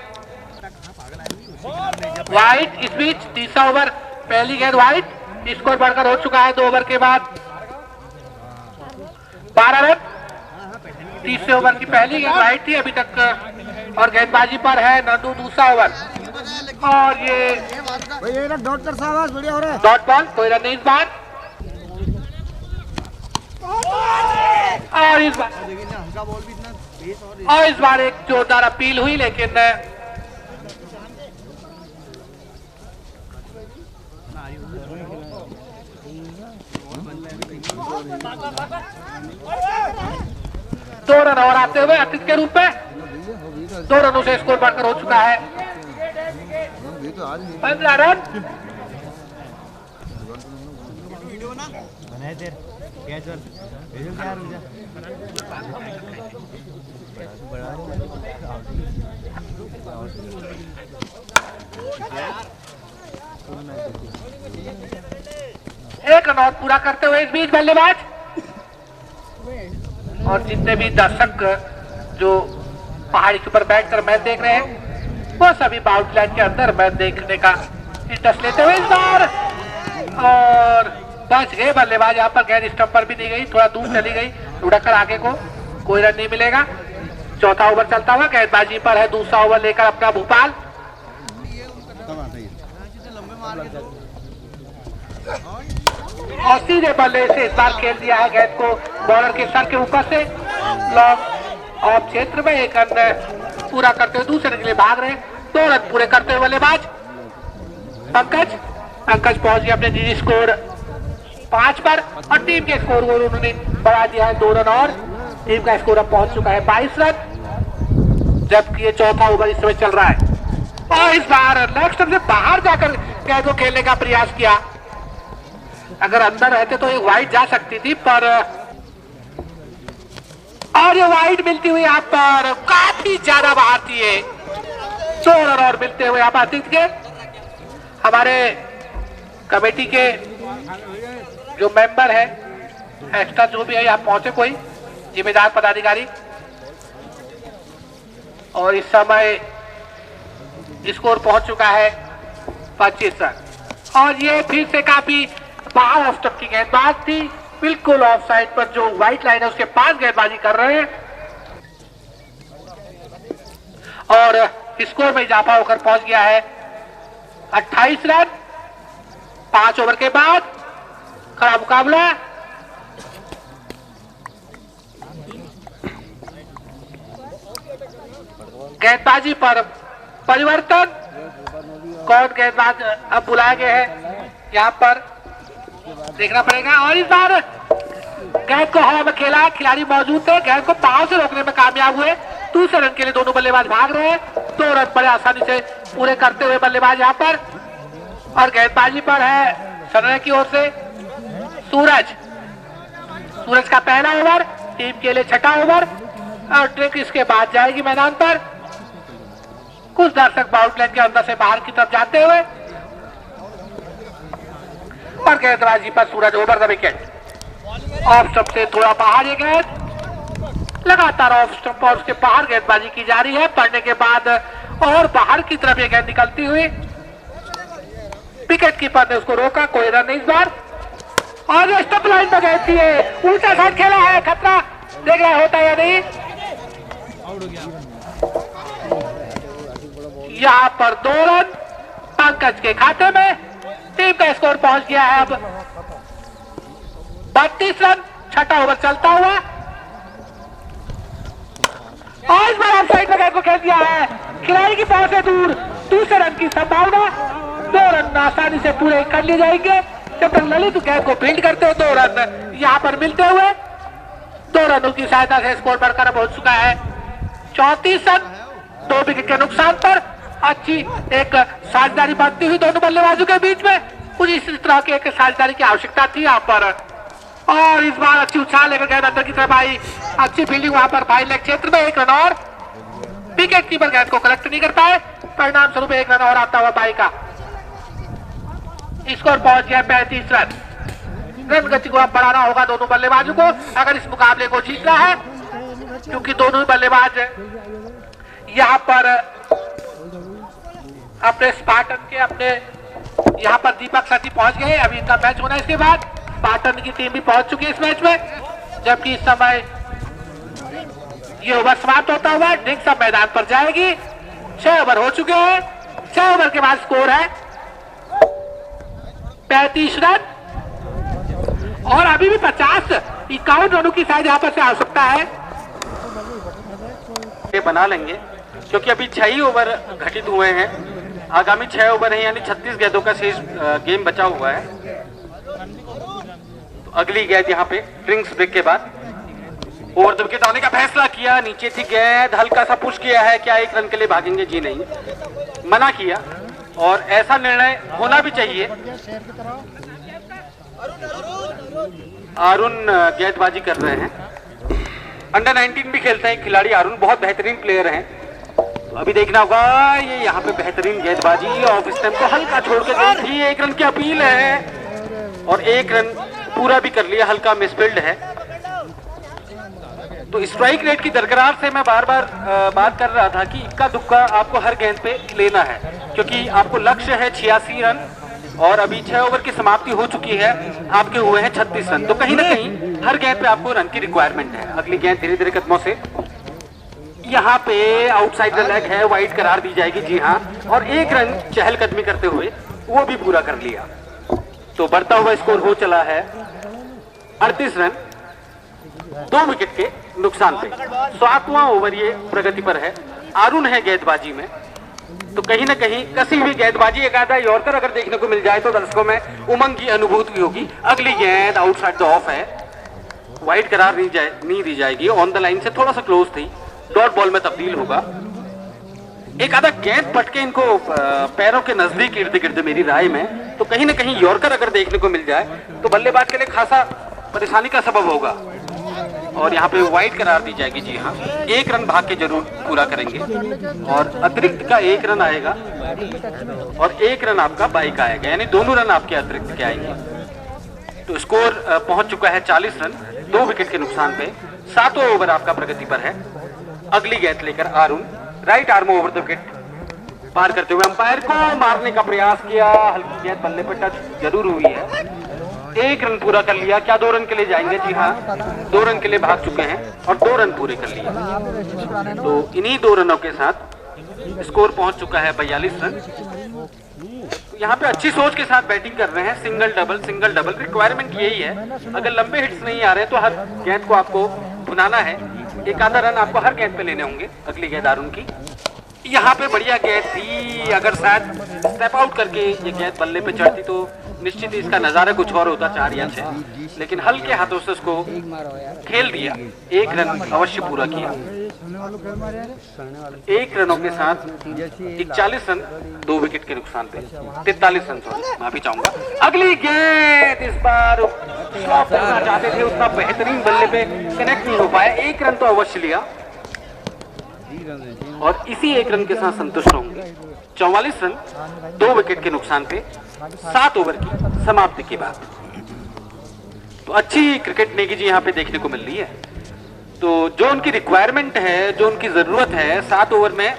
वाइट इस बीच तीसरा ओवर, पहली गेंद वाइट, स्कोर बढ़कर हो चुका है 2 ओवर के बाद 12 रन। तीसरे ओवर की पहली गेंद वाइट थी अभी तक और गेंदबाजी पर है नंदू दूसरा ओवर और ये डॉट कर साहब बढ़िया हो रहा है, डॉट बॉल, कोई रन नहीं इस बार। और इस बार एक जोरदार अपील हुई लेकिन दो रन और आते हुए अतिरिक्त के रूप में 2 रनों से स्कोर बढ़कर हो चुका है 15 रन। एक रन और पूरा करते हुए इस बीच बल्लेबाज और जितने भी दर्शक जो पहाड़ी के ऊपर बैठकर मैच देख रहे हैं वो सभी बाउंड्री लाइन के अंदर मैच देखने का इंटरेस्ट लेते हुए इस बार और बच गए बल्लेबाज। यहाँ पर गेंद स्टंप पर भी दी गई, थोड़ा दूर चली गई, लुढ़ककर आगे को, कोई रन नहीं मिलेगा। चौथा ओवर चलता हुआ गेंदबाजी पर है दूसरा ओवर लेकर अपना भोपाल। और सीधे बल्ले से इस बार खेल दिया है गेंद को बॉलर के सर के ऊपर से लॉन्ग ऑफ क्षेत्र में 1 रन पूरा करते हुए दूसरे के लिए भाग रहे 2 रन पूरे करते हुए बल्लेबाज पंकज पहुंच गया अपने जीजी स्कोर 5 पर और टीम के स्कोर को उन्होंने बढ़ा दिया है 2 रन और टीम का स्कोर अब पहुंच चुका है 22 रन, जबकि ये चौथा ओवर इस समय चल रहा है। और इस बार लेग स्टंप से बाहर जाकर गेंद को खेलने का प्रयास किया, अगर अंदर रहते तो एक वाइड जा सकती थी पर और ये वाइड मिलती हुई यहाँ पर काफी ज्यादा बाहर थी ये 2 रन और मिलते हुए यहाँ पर अतिरिक्त के हमारे कमेटी के जो मेंबर है एक्स्ट्रा जो भी है यहाँ पहुंचे कोई जिम्मेदार पदाधिकारी और इस समय स्कोर पहुंच चुका है 25 रन और ये फिर से काफी बाहर ऑफ स्टंप की गेंदबाज थी, बिल्कुल ऑफ साइड पर जो व्हाइट लाइन है उसके पास गेंदबाजी कर रहे हैं और स्कोर में इजाफा होकर पहुंच गया है 28 रन 5 ओवर के बाद। खड़ा मुकाबला गेंदबाजी पर परिवर्तन, कौन गेंदबाज अब बुलाए गए हैं यहाँ पर देखना पड़ेगा। और इस बार गेंद को हवा में खेला, खिलाड़ी मौजूद थे, गेंद को पांव से रोकने में कामयाब हुए। दूसरे रन के लिए दोनों बल्लेबाज भाग रहे हैं, 2 रन बड़े आसानी से पूरे करते हुए बल्लेबाज यहाँ पर और गेंदबाजी पर है सनराइज की ओर से सूरज का पहला ओवर, टीम के लिए छठा ओवर और ट्रिक इसके बाद जाएगी मैदान पर। कुछ दर्शक बाउंड्री लाइन के अंदर से बाहर की तरफ जाते हुए और गेंदबाजी पर Suraj over the wicket. Off stump से थोड़ा बाहर ये गेंद, लगातार ऑफ स्टंप और उसके बाहर गेंदबाजी की जा रही है। पढ़ने के बाद और बाहर की तरफ ये गेंद निकलती हुई, विकेट कीपर ने उसको रोका, कोई रन नहीं इस बार। और ये स्टंप लाइन पर गेंद है, उल्टा साइड खेला है, खतरा देख रहा होता है या नहीं। यहाँ पर 2 रन पंकज के खाते में, टीम का स्कोर पहुंच गया है अब 32 रन। छठा ओवर चलता हुआ और इस बार ऑफ साइड में गेंद को खेल दिया है, खिलाड़ी की पहुंच से दूर, दूसरे रन की संभावना। 2 रन आसानी से पूरे कर लिए जाएंगे जब तक ललित गेंद को फील्ड करते हो। 2 रन यहाँ पर मिलते हुए 2 रनों की सहायता से स्कोर बढ़कर पहुंच चुका है 34 रन। 2 विकेट के नुकसान पर अच्छी एक साझेदारी बनती हुई दोनों बल्लेबाजों के बीच में। कुछ इस तरह की एक साझेदारी की आवश्यकता थी यहाँ पर। और इस बार अच्छी उछाल लेकर गेंद अंदर की तरफ आई, अच्छी फील्डिंग वहां पर फाइल लेग क्षेत्र में। 1 रन और, विकेट कीपर गेंद को कलेक्ट नहीं कर पाए, परिणाम स्वरूप 1 रन और आता हुआ पाई का स्कोर पहुंच गया 35 रन। रन गति को अब बढ़ाना होगा दोनों बल्लेबाजों को अगर इस मुकाबले को जीतना है, क्योंकि दोनों बल्लेबाज यहाँ पर अपने स्पार्टन के अपने यहाँ पर दीपक सती पहुंच गए। अभी इनका मैच होना है, इसके बाद स्पार्टन की टीम भी पहुंच चुकी है इस मैच में। जबकि इस समय ये ओवर समाप्त होता हुआ डिंग सब मैदान पर जाएगी। 6 ओवर हो चुके हैं, 6 ओवर के बाद स्कोर है 35 रन और अभी भी 51 रनों की शायद यहाँ पर से आवश्यकता है। ये बना लेंगे क्योंकि अभी 6 ही ओवर घटित हुए हैं, आगामी 6 ओवर हैं, यानी 36 गेंदों का शेष गेम बचा हुआ है। तो अगली गेंद यहाँ पे ड्रिंक्स ब्रेक के बाद ओवर द विकेट आने का फैसला किया, नीचे थी गेंद, हल्का सा पुश किया है, क्या 1 रन के लिए भागेंगे? जी नहीं, मना किया और ऐसा निर्णय होना भी चाहिए। अरुण गेंदबाजी कर रहे हैं, अंडर 19 भी खेलते हैं खिलाड़ी अरुण, बहुत बेहतरीन प्लेयर हैं। तो अभी देखना होगा, ये यहाँ पे बेहतरीन गेंदबाजी, ऑफ स्टंप को हल्का छोड़ के गई थी, 1 रन की अपील है और 1 रन पूरा भी कर लिया, हल्का मिसफील्ड है। तो स्ट्राइक रेट की दरकरार से मैं बार बार बात कर रहा था कि इक्का दुक्का आपको हर गेंद पे लेना है, क्योंकि आपको लक्ष्य है 86 रन और अभी 6 ओवर की समाप्ति हो चुकी है, आपके हुए हैं 36 रन। तो कहीं ना कहीं हर गेंद पे आपको रन की रिक्वायरमेंट है। अगली गेंद धीरे धीरे कदमों से यहाँ पे आउटसाइड द लेग है, वाइड करार दी जाएगी। जी हाँ, और 1 रन चहलकदमी करते हुए वो भी पूरा कर लिया। तो बढ़ता हुआ स्कोर हो चला है 38 रन 2 विकेट के नुकसान पे। 7वां ओवर ये प्रगति पर है, अरुण है गेंदबाजी में। तो कहीं ना कहीं कसी हुई गेंदबाजी, एक आधा यॉर्कर अगर देखने को मिल जाए तो दर्शकों में उमंग की अनुभूति होगी। अगली गेंद आउटसाइड द ऑफ है, वाइड करार नहीं दी जाएगी, ऑन द लाइन से थोड़ा सा क्लोज थी, डॉट बॉल में तब्दील होगा। एक आधा गेंद पटके इनको पैरों के नजदीक इर्द गिर्द मेरी राय में, तो कहीं ना कहीं यॉर्कर अगर देखने को मिल जाए तो बल्लेबाज के लिए खासा परेशानी का सबब होगा और यहाँ पे वाइड करार दी जाएगी। जी हाँ, 1 रन भाग के जरूर पूरा करेंगे और अतिरिक्त का 1 रन आएगा और 1 रन आपका बाई का आएगा, यानी दोनों रन आपके अतिरिक्त के आएंगे। तो स्कोर पहुंच चुका है 40 रन 2 विकेट के नुकसान पे। 7वां ओवर आपका प्रगति पर है। अगली गेंद लेकर Arun right arm over the wicket पार करते हुए अंपायर को मारने का प्रयास किया, हल्की गेंद बल्ले पे टच जरूर हुई है। 1 रन पूरा कर लिया, क्या 2 रन के लिए जाएंगे? जी हाँ, 2 रन के लिए भाग चुके हैं और 2 रन पूरे कर लिए। तो इन्हीं 2 रनों के साथ स्कोर पहुंच चुका है 42 रन। तो यहाँ पे अच्छी सोच के साथ बैटिंग कर रहे हैं, सिंगल डबल रिक्वायरमेंट यही है। अगर लंबे हिट्स नहीं आ रहे तो हर गेंद को आपको भुनाना है, एक आधा रन आपको हर गेंद पे लेने होंगे। अगली गेंद अरुण की, यहाँ पे बढ़िया गेंद थी, अगर शायद स्टेप आउट करके ये गेंद बल्ले पे चढ़ती तो निश्चित ही इसका नजारा कुछ और होता, 4 या 6, लेकिन हल्के हाथों से उसको खेल दिया, 1 रन अवश्य पूरा किया। 1 रनों के साथ 41 रन 2 विकेट के नुकसान पे, 43 रन, माफी चाहूंगा। अगली गेंद इस बार स्लॉप करना चाहते थे, उतना बेहतरीन बल्ले पे कनेक्ट नहीं हो पाया, 1 रन तो अवश्य लिया और इसी 1 रन के साथ संतुष्ट होंगे। 44 रन 2 विकेट के नुकसान पे 7 ओवर की समाप्ति के बाद। तो अच्छी क्रिकेट नेगी यहाँ पे देखने को मिल रही है। तो जो उनकी रिक्वायरमेंट है, जो उनकी जरूरत है, 7 ओवर में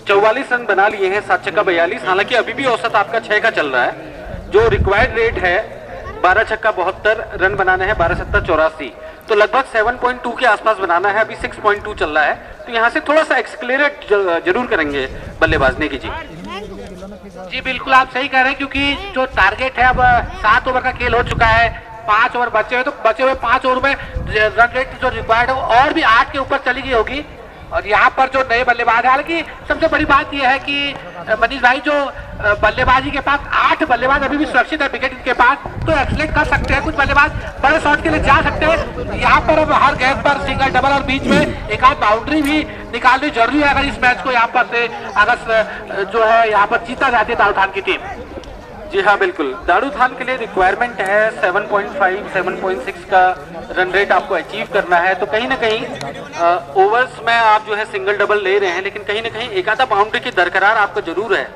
44 रन बना लिए हैं 7 छक्का 42। हालांकि अभी भी औसत आपका 6 का चल रहा है। जो रिक्वायर्ड रेट है 12 छक्का 72 रन बनाने हैं, 12 सत्ता 84, तो लगभग 7.2 के आसपास बनाना है। अभी 6.2 चल रहा है, तो यहाँ से थोड़ा सा एक्सक्लेरेट जरूर करेंगे बल्लेबाज ने की जी बिल्कुल आप सही कह रहे हैं, क्योंकि जो टारगेट है अब 7 ओवर का खेल हो चुका है, 5 ओवर बचे हुए, तो बचे हुए 5 ओवर में रन रेट जो रिक्वायर्ड है वो और भी 8 के ऊपर चली गई होगी। और यहाँ पर जो नए बल्लेबाज है, हालांकि सबसे बड़ी बात यह है कि मनीष भाई जो बल्लेबाजी के पास 8 बल्लेबाज अभी भी सुरक्षित है विकेट इनके पास, तो एक्सलेंट कर सकते हैं। कुछ बल्लेबाज बड़े शॉट के लिए जा सकते हैं। यहाँ पर अब हर गेंद पर सिंगल डबल और बीच में एक आध बाउंड्री भी निकालनी जरूरी है, अगर इस मैच को यहाँ पर से अगर जो है यहाँ पर जीता जाती है दारू थान की टीम। जी हाँ बिल्कुल, दारू थान के लिए रिक्वायरमेंट है 7.5 7.6 का रन रेट आपको अचीव करना है। तो कहीं ना कहीं ओवर्स में आप जो है सिंगल डबल ले रहे हैं, लेकिन कहीं ना कहीं एक आधा बाउंड्री की दरकरार आपको जरूर है।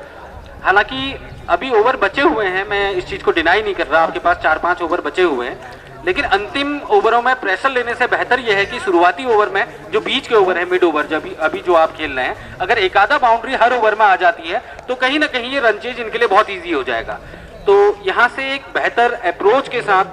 हालांकि अभी ओवर बचे हुए हैं, मैं इस चीज को डिनाई नहीं कर रहा, आपके पास 4-5 ओवर बचे हुए हैं, लेकिन अंतिम ओवरों में प्रेशर लेने से बेहतर यह है कि शुरुआती ओवर में जो बीच के ओवर है, मिड ओवर, जब अभी जो आप खेल रहे हैं, अगर एक आधा बाउंड्री हर ओवर में आ जाती है तो कहीं ना कहीं ये रन चेज इनके लिए बहुत इजी हो जाएगा। तो यहाँ से एक बेहतर अप्रोच के साथ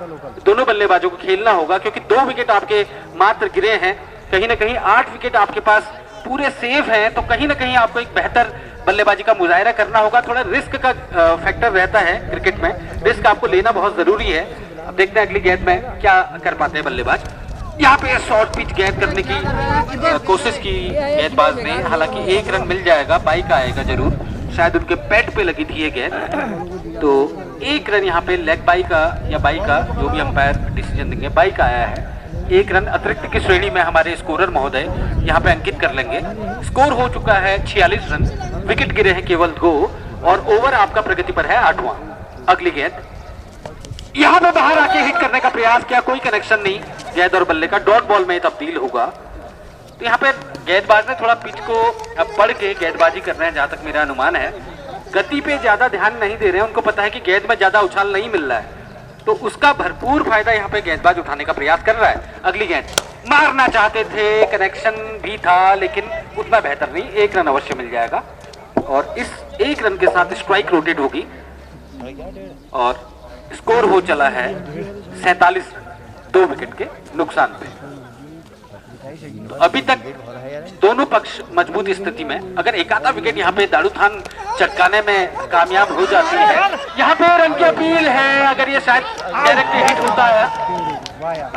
दोनों बल्लेबाजों को खेलना होगा, क्योंकि 2 विकेट आपके मात्र गिरे हैं, कहीं ना कहीं 8 विकेट आपके पास पूरे सेफ हैं, तो कहीं ना कहीं आपको एक बेहतर बल्लेबाजी का मुजाहिरा करना होगा। थोड़ा रिस्क का फैक्टर रहता है क्रिकेट में, रिस्क आपको लेना बहुत जरूरी है। अब देखते हैं अगली गेंद में क्या कर पाते हैं बल्लेबाज। यहाँ पे शॉर्ट पिच गेंद करने की कोशिश की गेंदबाज ने, हालांकि 1 रन मिल जाएगा, बाइक आएगा जरूर, शायद उनके पैड पे लगी थी ये गेंद, तो 1 रन यहाँ पे लेग बाई का या बाई का, जो भी अंपायर डिसीजन देंगे, बाई का आया है। 1 रन अतिरिक्त की श्रेणी में हमारे स्कोरर महोदय यहाँ पे अंकित कर लेंगे। स्कोर हो चुका है 46 रन, विकेट गिरे हैं केवल 2, और ओवर आपका प्रगति पर है 8वां। अगली गेंद यहाँ पे बाहर आके हिट करने का प्रयास किया, कोई कनेक्शन नहीं गेंद और बल्ले का, डॉट बॉल में तब्दील होगा। तो यहाँ पे गेंदबाज ने थोड़ा पिच को पढ़ के गेंदबाजी कर रहे हैं, जहां तक मेरा अनुमान है। गति पे ज्यादा ध्यान नहीं दे रहे हैं, उनको पता है कि गेंद में ज्यादा उछाल नहीं मिल रहा है, तो उसका भरपूर फायदा यहाँ पे गेंदबाज उठाने का प्रयास कर रहा है। अगली गेंद मारना चाहते थे, कनेक्शन भी था, लेकिन उतना बेहतर नहीं, 1 रन अवश्य मिल जाएगा, और इस 1 रन के साथ स्ट्राइक रोटेट होगी, और स्कोर हो चला है 47 रन, 2 विकेट के नुकसान पे। तो अभी तक दोनों पक्ष मजबूत स्थिति में, अगर एक आधा विकेट यहाँ पे दारू थान चटकाने में कामयाब हो जाती है, यहाँ पे रन की अपील है, अगर ये शायद डायरेक्ट हिट होता है,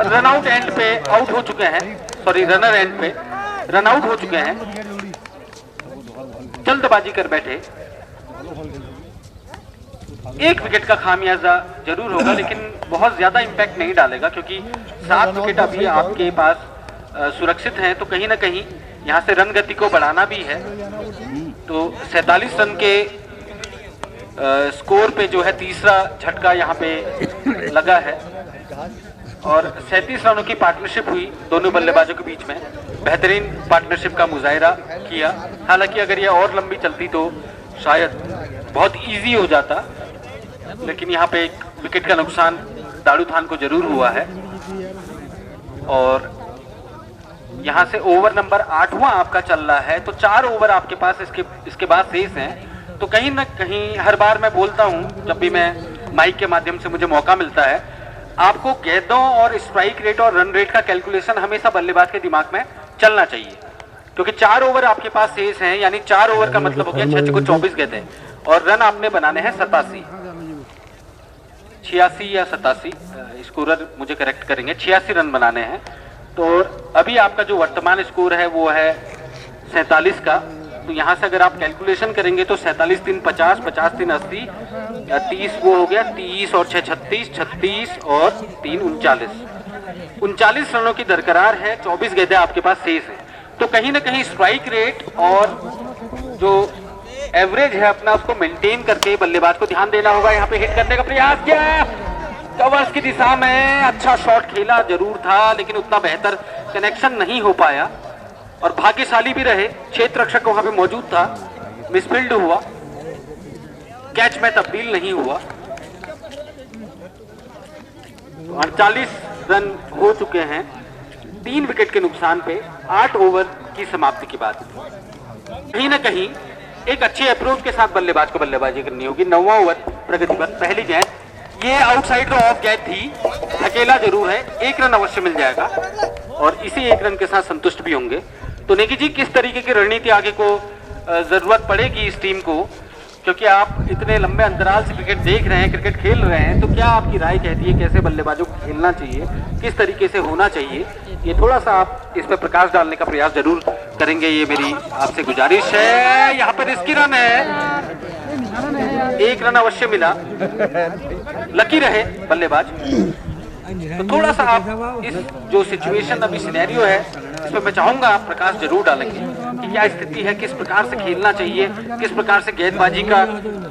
रन आउट एंड पे आउट हो चुके हैं, सॉरी रनर एंड पे रन आउट हो चुके हैं, जल्दबाजी कर बैठे। 1 विकेट का खामियाजा जरूर होगा, लेकिन बहुत ज्यादा इंपैक्ट नहीं डालेगा, क्योंकि 7 विकेट अभी आपके पास सुरक्षित हैं, तो कहीं ना कहीं यहाँ से रन गति को बढ़ाना भी है। तो 47 रन के स्कोर पे जो है तीसरा झटका यहाँ पे लगा है, और 37 रनों की पार्टनरशिप हुई दोनों बल्लेबाजों के बीच में, बेहतरीन पार्टनरशिप का मुजाहिरा किया। हालांकि अगर ये और लंबी चलती तो शायद बहुत इजी हो जाता, लेकिन यहाँ पे 1 विकेट का नुकसान दारू थान को जरूर हुआ है, और यहाँ से ओवर नंबर 8वां आपका चल रहा है, तो 4 ओवर आपके पास इसके बाद शेष हैं। तो कहीं ना कहीं हर बार मैं बोलता हूँ, जब भी मैं माइक के माध्यम से मुझे मौका मिलता है, आपको गेंदों और स्ट्राइक रेट और रन रेट का कैलकुलेशन हमेशा बल्लेबाज के दिमाग में चलना चाहिए, क्योंकि 4 ओवर आपके पास शेष हैं, यानी 4 ओवर का मतलब हो गया 6 को 24 गेंदें, और रन आपने बनाने हैं 87, 86 या 87, स्कोरर मुझे करेक्ट करेंगे, 86 रन बनाने हैं। तो अभी आपका जो वर्तमान स्कोर है वो है 47 का, तो यहाँ से अगर आप कैलकुलेशन करेंगे तो 47 3 50, 50 3 80, 30 वो हो गया, 30 और 6 36, 36 और 3 39 रनों की दरकरार है, 24 गेंदें आपके पास शेष है। तो कहीं ना कहीं स्ट्राइक रेट और जो एवरेज है अपना, उसको मेंटेन करके बल्लेबाज को ध्यान देना होगा। यहाँ पे हिट करने का प्रयास किया, कवर्स की दिशा में अच्छा शॉट खेला जरूर था, लेकिन उतना बेहतर कनेक्शन नहीं हो पाया, और भाग्यशाली भी रहे, क्षेत्र रक्षक वहां पे मौजूद था, मिसफील्ड हुआ, कैच में तब्दील नहीं हुआ। 48 रन हो चुके हैं 3 विकेट के नुकसान पे 8 ओवर की समाप्ति के बाद। कहीं ना कहीं एक अच्छे अप्रोच के साथ बल्लेबाज को बल्लेबाजी करनी होगी। 9वां ओवर प्रगति पर, पहली गेंद, ये आउटसाइड ऑफ गेंद थी, अकेला जरूर है, 1 रन अवश्य मिल जाएगा और इसी 1 रन के साथ संतुष्ट भी होंगे। तो नेगी जी, किस तरीके की रणनीति आगे को जरूरत पड़ेगी इस टीम को, क्योंकि आप इतने लंबे अंतराल से क्रिकेट देख रहे हैं, क्रिकेट खेल रहे हैं, तो क्या आपकी राय कहती है कैसे बल्लेबाजों को खेलना चाहिए, किस तरीके से होना चाहिए, ये थोड़ा सा आप इस पर प्रकाश डालने का प्रयास जरूर करेंगे, ये मेरी आपसे गुजारिश है। यहाँ पर इसकी रन है, 1 रन अवश्य मिला, लकी रहे बल्लेबाज। तो थोड़ा सा आप इस जो सिचुएशन अभी सिनेरियो है इस पर मैं चाहूंगा आप प्रकाश जरूर डालेंगे कि क्या स्थिति है, किस प्रकार से खेलना चाहिए, किस प्रकार से गेंदबाजी का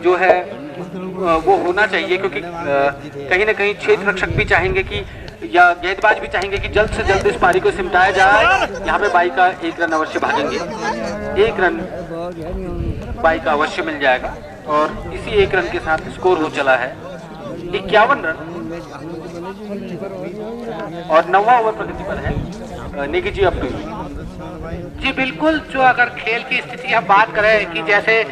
जो है वो होना चाहिए, क्योंकि कहीं ना कहीं क्षेत्र रक्षक भी चाहेंगे कि, या गेंदबाज भी चाहेंगे कि जल्द से जल्द इस पारी को सिमटाया जाए। यहाँ पे बाई का 1 रन अवश्य भागेंगे, 1 रन बाई का अवश्य मिल जाएगा और इसी 1 रन के साथ स्कोर हो चला है 51 रन और 9वां ओवर प्रगति पर है। नेगी जी, अब जी बिल्कुल, जो अगर खेल की स्थिति हम बात करें कि जैसे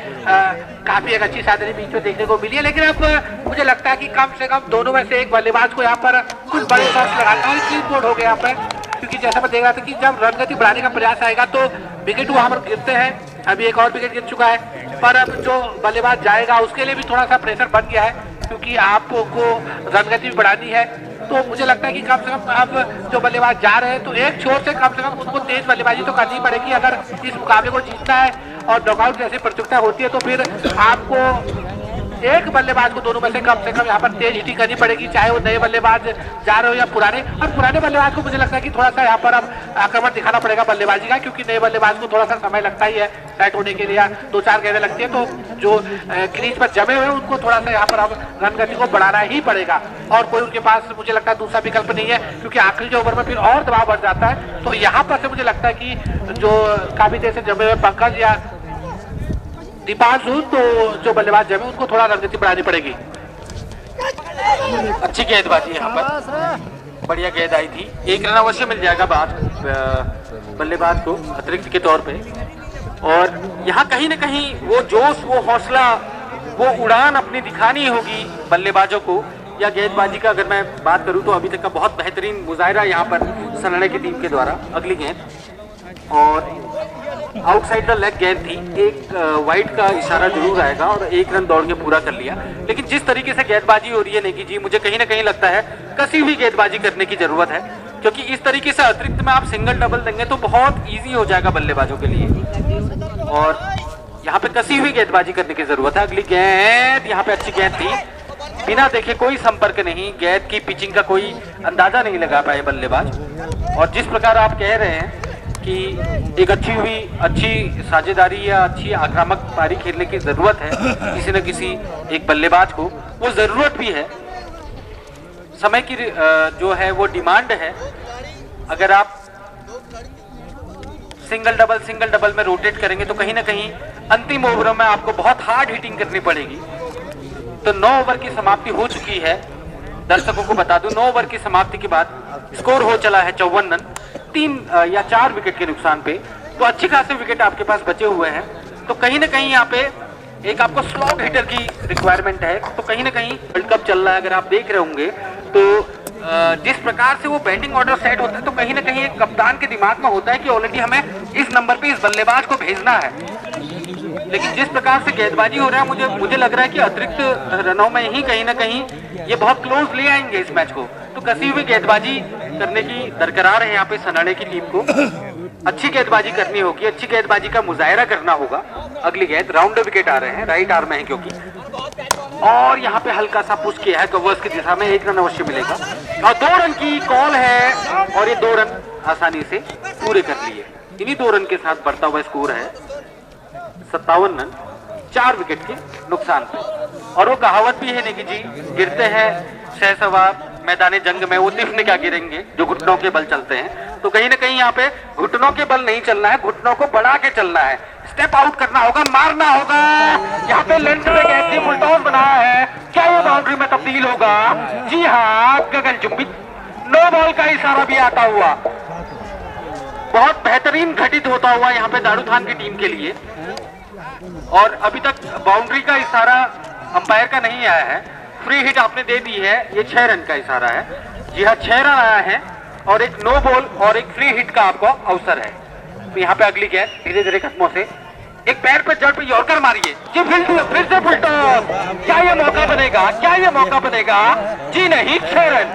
काफी एक अच्छी साधनी बीच में देखने को मिली है, लेकिन अब मुझे लगता है कि कम से कम दोनों में से एक बल्लेबाज को यहाँ पर कुछ बड़े शॉट्स लगाना और क्लीन बोर्ड हो गया यहाँ पर, क्योंकि जैसा मैं देख रहा था कि जब रन गति बढ़ाने का प्रयास आएगा तो विकेट वहां पर गिरते हैं। अभी एक और विकेट गिर चुका है, पर अब जो बल्लेबाज जाएगा उसके लिए भी थोड़ा सा प्रेशर बन गया है, क्योंकि आपको रन गति भी बढ़ानी है। तो मुझे लगता है कि कम से कम अब जो बल्लेबाज जा रहे हैं तो एक छोर से कम उनको तेज बल्लेबाजी तो करनी पड़ेगी अगर इस मुकाबले को जीतना है। और नॉकआउट जैसी प्रतियोगिता होती है तो फिर आपको एक बल्लेबाज को दोनों में से कम यहाँ पर तेज हिटिंग करनी पड़ेगी, चाहे वो नए बल्लेबाज जा रहे हो या पुराने। और पुराने बल्लेबाज को मुझे लगता है कि थोड़ा सा यहाँ पर अब आक्रमण दिखाना पड़ेगा बल्लेबाजी का, क्योंकि नए बल्लेबाज को थोड़ा सा समय लगता ही है सेट होने के लिए, 2-4 गेंदें लगती है। तो जो क्रीज पर जमे हुए हैं उनको थोड़ा सा यहाँ पर अब रन गति को बढ़ाना ही पड़ेगा और कोई उनके पास मुझे लगता है दूसरा विकल्प नहीं है, क्योंकि आखिरी जो ओवर में फिर और दबाव बढ़ जाता है। तो यहाँ पर से मुझे लगता है कि जो काफी देर से जमे हुए पंकज या दीपांशु, तो जो बल्लेबाज जमे उनको थोड़ा रन गति बढ़ानी पड़ेगी। अच्छी गेंदबाजी यहाँ पर, बढ़िया गेंद आई थी, 1 रन अवश्य मिल जाएगा बाद बल्लेबाज को अतिरिक्त के तौर पे। और यहाँ कहीं ना कहीं वो जोश, वो हौसला, वो उड़ान अपनी दिखानी होगी बल्लेबाजों को। या गेंदबाजी का अगर मैं बात करूँ तो अभी तक का बहुत बेहतरीन मुजाहिरा यहाँ पर सनड़े की टीम के द्वारा। अगली गेंद और आउटसाइड द लेग गेंद थी, एक वाइड का इशारा जरूर आएगा और 1 रन दौड़ के पूरा कर लिया। लेकिन जिस तरीके से गेंदबाजी हो रही है नेगी जी, मुझे कहीं ना कहीं लगता है कसी हुई गेंदबाजी करने की जरूरत है, क्योंकि इस तरीके से अतिरिक्त में आप सिंगल डबल देंगे तो बहुत इजी हो जाएगा बल्लेबाजों के लिए। और यहाँ पे कसी हुई गेंदबाजी करने की जरूरत है। अगली गेंद, यहाँ पे अच्छी गेंद थी, बिना देखे कोई संपर्क नहीं, गेंद की पिचिंग का कोई अंदाजा नहीं लगा पाए बल्लेबाज। और जिस प्रकार आप कह रहे हैं कि एक अच्छी साझेदारी या अच्छी आक्रामक पारी खेलने की जरूरत है किसी न किसी एक बल्लेबाज को, वो जरूरत भी है, समय की जो है वो डिमांड है। अगर आप सिंगल डबल में रोटेट करेंगे तो कहीं ना कहीं अंतिम ओवरों में आपको बहुत हार्ड हिटिंग करनी पड़ेगी। तो 9 ओवर की समाप्ति हो चुकी है, दर्शकों को बता दूं 9 ओवर की समाप्ति के बाद स्कोर हो चला है 54 रन, 3 या 4 विकेट के नुकसान पे। तो अच्छी खासी विकेट आपके पास बचे हुए हैं। तो कहीं ना कहीं यहाँ पे एक आपको स्लॉग हिटर की रिक्वायरमेंट है। तो कहीं ना कहीं वर्ल्ड कप चल रहा है, अगर आप देख रहे होंगे तो जिस प्रकार से वो बैटिंग ऑर्डर सेट होता है तो कहीं ना कहीं एक कप्तान के दिमाग में होता है कि ऑलरेडी हमें इस नंबर पे इस बल्लेबाज को भेजना है। लेकिन जिस प्रकार से गेंदबाजी हो रहा है मुझे लग रहा है कि अतिरिक्त रनों में ही कहीं ना कहीं ये बहुत क्लोज ले आएंगे इस मैच को। तो कसी हुई गेंदबाजी करने की दरकरार है यहाँ पे सनाडे की टीम को। अच्छी गेंदबाजी करनी होगी, अच्छी गेंदबाजी का मुजाहिरा करना होगा। अगली गेंद, राउंड विकेट आ रहे हैं, राइट आर्म में है क्योंकि, और यहाँ पे हल्का सा पुश किया है कवर्स की दिशा में, 1 रन अवश्य मिलेगा। और 2 रन की कॉल है और ये 2 रन आसानी से पूरे कर लिए। इन्हीं 2 रन के साथ बढ़ता हुआ स्कोर है 57 रन, 4 विकेट के नुकसान पे। और वो कहावत भी है नेगी जी, गिरते हैं शहसवार मैदान जंग में, वो तिफ्न क्या गिरेंगे जो घुटनों के बल चलते हैं। तो कहीं ना कहीं यहाँ पे घुटनों के बल नहीं चलना है, घुटनों को बढ़ा के चलना है, स्टेप आउट करना होगा, मारना होगा। यहाँ पे लेंथ में गैस फुल टॉस बनाया है, क्या ये बाउंड्री में तब्दील होगा? जी हाँ, गगनचुंबित नो बॉल का इशारा भी आता हुआ, बहुत बेहतरीन घटित होता हुआ यहाँ पे दाड़ू थान की टीम के लिए। और अभी तक बाउंड्री का इशारा अंपायर का नहीं आया है। फ्री हिट आपने दे दी है, ये 6 रन का इशारा है। जी हाँ, 6 रन आया है और एक नो बॉल और एक फ्री हिट का आपको अवसर है। तो यहाँ पे अगली गेंद धीरे धीरे कदमों से एक पैर पे जड़ पे यॉर्कर मारिए जी, फिर से फुल टॉस। क्या ये मौका बनेगा, क्या ये मौका बनेगा? जी नहीं, 6 रन।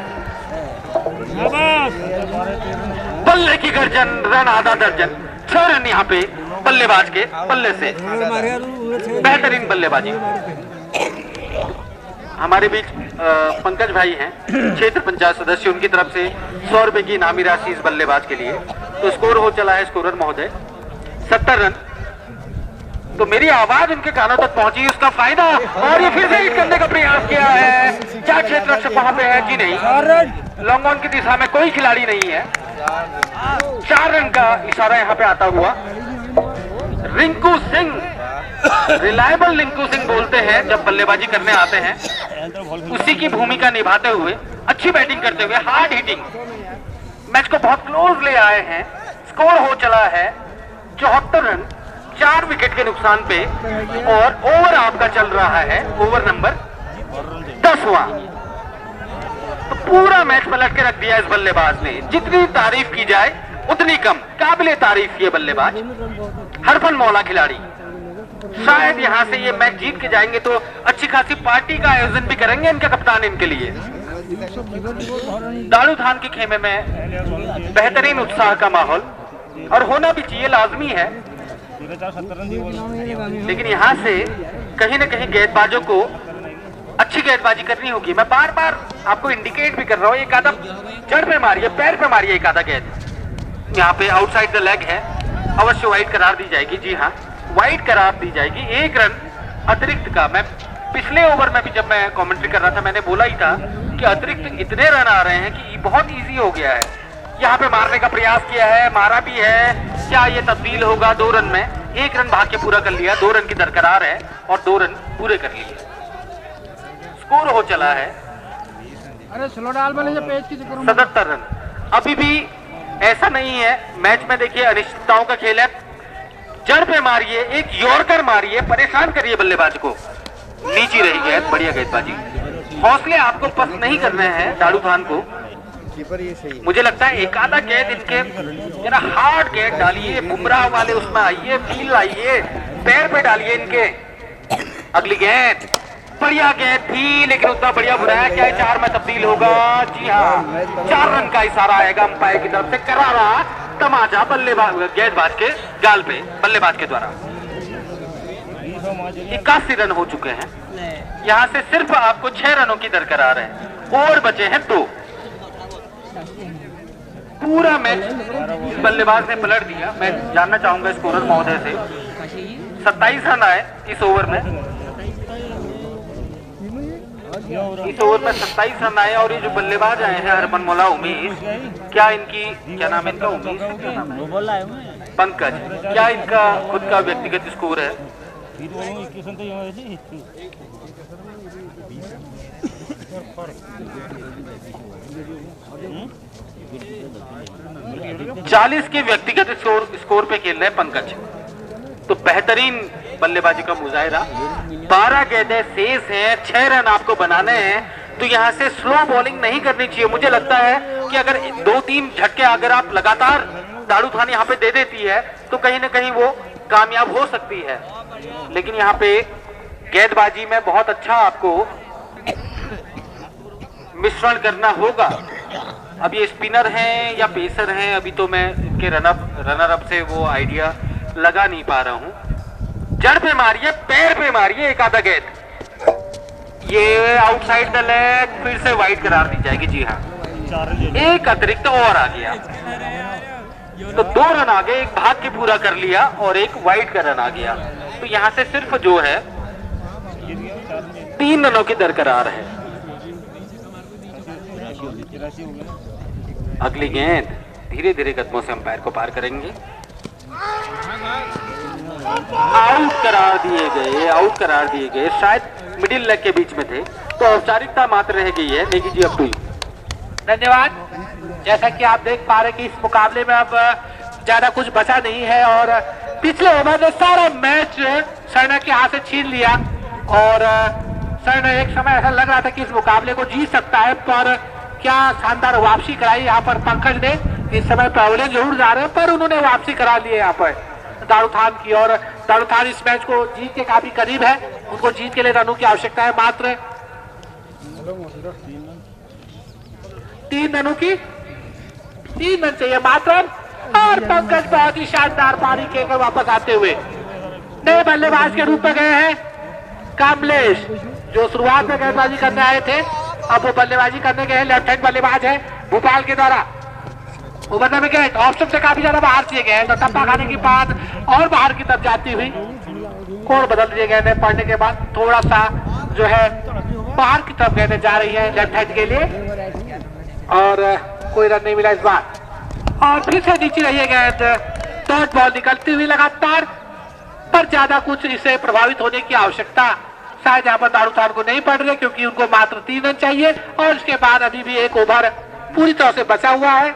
बल्ले की गर्जन, रन आधा दर्जन, 6 रन यहाँ पे बल्लेबाज के बल्ले से। बेहतरीन बल्लेबाजी। हमारे बीच पंकज भाई हैं, क्षेत्र पंचायत सदस्य, उनकी तरफ से 100 रुपए की इनामी राशि इस बल्लेबाज के लिए। तो स्कोर हो चला है स्कोरर महोदय 70 रन। तो मेरी आवाज उनके कानों तक पहुंची, उसका फायदा। और ये फिर से हिट करने का प्रयास किया है। क्या क्षेत्र रक्षक वहां पे है? जी नहीं, लॉन्ग ऑन की दिशा में कोई खिलाड़ी नहीं है। 4 रन का इशारा यहाँ पे आता हुआ। रिंकू सिंह, रिलायबल रिंकू सिंह बोलते हैं जब बल्लेबाजी करने आते हैं, उसी की भूमिका निभाते हुए, अच्छी बैटिंग करते हुए, हार्ड हिटिंग, मैच को बहुत क्लोज ले आए हैं। स्कोर हो चला है 74 रन, 4 विकेट के नुकसान पे। और ओवर आपका चल रहा है ओवर नंबर 10वां। तो पूरा मैच पलट के रख दिया इस बल्लेबाज ने। जितनी तारीफ की जाए उतनी कम। काबिले तारीफ ये बल्लेबाज, हरफन मौला खिलाड़ी। शायद यहाँ से ये मैच जीत के जाएंगे तो अच्छी खासी पार्टी का आयोजन भी करेंगे इनके कप्तान इनके लिए। दाड़ू थान के खेमे में बेहतरीन उत्साह का माहौल, और होना भी चाहिए, लाजमी है। लेकिन यहाँ से कहीं ना कहीं गेंदबाजों को अच्छी गेंदबाजी करनी होगी। मैं बार बार आपको इंडिकेट भी कर रहा हूँ, एक आधा जड़ पे मारिए, पैर पे मारिए एक आधा गेंद। यहाँ पे आउटसाइड द लेग है, अवश्य वाइड करार दी जाएगी। जी हाँ, वाइड करार दी जाएगी। 1 रन अतिरिक्त का। मैं पिछले ओवर में भी जब मैं कमेंट्री कर रहा था, मैंने बोला ही था कि अतिरिक्त इतने रन आ रहे हैं कि बहुत इजी हो गया है। यहाँ पे मारने का प्रयास किया है, मारा भी है। क्या ये तब्दील होगा 2 रन में? 1 रन भाग के पूरा कर लिया, 2 रन की दरकरार है और 2 रन पूरे कर लिए। स्कोर हो चला है, अरे स्लो डाल बने पेज की 77 रन। अभी भी ऐसा नहीं है मैच में, देखिए अनिश्चितताओं का खेल है। जड़ पे मारिए, एक यॉर्कर मारिए, परेशान करिए बल्लेबाज को। नीचे रही गेंद, बढ़िया गेंदबाजी। हौसले आपको पस्त नहीं करने हैं दाड़ू थान को। मुझे लगता है एक आधा गेंद इनके जरा हार्ड गेंद डालिए, बुमराह वाले उसमें आइए, फील लाइए, पैर पे डालिए इनके। अगली गेंद बढ़िया गेंद थी, लेकिन उतना बढ़िया बुराया क्या 4 में तब्दील होगा? जी हाँ, 4 रन का इशारा आएगा अंपायर की तरफ से। करारा तमाचा बल्लेबाज गेंदबाज के गाल पे, बल्लेबाज के द्वारा। 81 रन हो चुके हैं। यहाँ से सिर्फ आपको 6 रनों की दरकरार है, और बचे हैं 2। पूरा मैच बल्लेबाज ने पलट दिया। मैं जानना चाहूंगा स्कोरर महोदय से, 27 रन आए इस ओवर में। इस ओवर में 27 रन आए, और ये जो बल्लेबाज आए हैं हरमन मौला उमेश, क्या इनकी, क्या नाम है इनका? उमेश, क्या नाम है? पंकज। क्या इनका खुद का व्यक्तिगत स्कोर है? 40 के व्यक्तिगत स्कोर पे खेल रहे हैं पंकज। तो बेहतरीन बल्लेबाजी का मुजाहिरा। 12 गेंदें शेष हैं, 6 रन आपको बनाने हैं। तो यहाँ से स्लो बॉलिंग नहीं करनी चाहिए। मुझे लगता है कि अगर 2-3 झटके अगर आप लगातार दाड़ू थान यहाँ पे दे देती है तो कहीं ना कहीं वो कामयाब हो सकती है। लेकिन यहाँ पे गेंदबाजी में बहुत अच्छा आपको मिश्रण करना होगा। अब ये स्पिनर हैं या पेसर हैं, अभी तो मैं इनके रनर अप से वो आइडिया लगा नहीं पा रहा हूं। जड़ पे मारिए, पैर पे मारिए एक आधा गेंद। ये आउटसाइड द लेग, फिर से वाइड करार दी जाएगी। जी हाँ, एक अतिरिक्त और आ गया, तो 2 रन आ गए। एक भाग के पूरा कर लिया और एक वाइड का रन आ गया। तो यहाँ से सिर्फ जो है 3 रनों की दरकरार है। अगली गेंद धीरे धीरे कदमों से अंपायर को पार करेंगे। आउट करार दिए गए, आउट करार दिए गए। शायद मिडिल लेग के बीच में थे, तो औपचारिकता मात्र रह गई है। नेगी जी अब धन्यवाद। जैसा कि आप देख पा रहे कि इस मुकाबले में अब ज्यादा कुछ बचा नहीं है और पिछले ओवर ने सारा मैच सरना के हाथ से छीन लिया और सरना एक समय ऐसा लग रहा था कि इस मुकाबले को जीत सकता है, पर क्या शानदार वापसी कराई यहाँ पर पंकज ने। इस समय पहले जरूर जा रहे हैं पर उन्होंने वापसी करा ली है यहाँ पर दारूथान की, और दारूथान इस मैच को जीत के काफी करीब है। उनको जीत के लिए रनों की आवश्यकता है, मात्र 3 रनों की 3 रन चाहिए मात्र। और पंकज बहुत ही शानदार पारी खेलकर वापस आते हुए नए बल्लेबाज के रूप में गए हैं कमलेश, जो शुरुआत में गेंदबाजी करने आए थे, अब वो बल्लेबाजी करने गए हैं। लेफ्ट हैंड बल्लेबाज है भोपाल के द्वारा। उभरने में गेंद ऑप्शन से काफी ज्यादा बाहर से गए तो टप्पा खाने के बाद और बाहर की तरफ जाती हुई कोण बदल दिए गए हैं। पढ़ने के बाद थोड़ा सा जो है बाहर की तरफ गेंदें जा रही है लेफ्ट हैंड के लिए और कोई रन नहीं मिला इस बार। और फिर से नीचे रही है गेंद, डॉट बॉल निकलती हुई लगातार, पर ज्यादा कुछ इसे प्रभावित होने की आवश्यकता शायद यहाँ पर दारूथान को नहीं पड़ रही, क्योंकि उनको मात्र 3 रन चाहिए और उसके बाद अभी भी एक ओवर पूरी तरह से बचा हुआ है।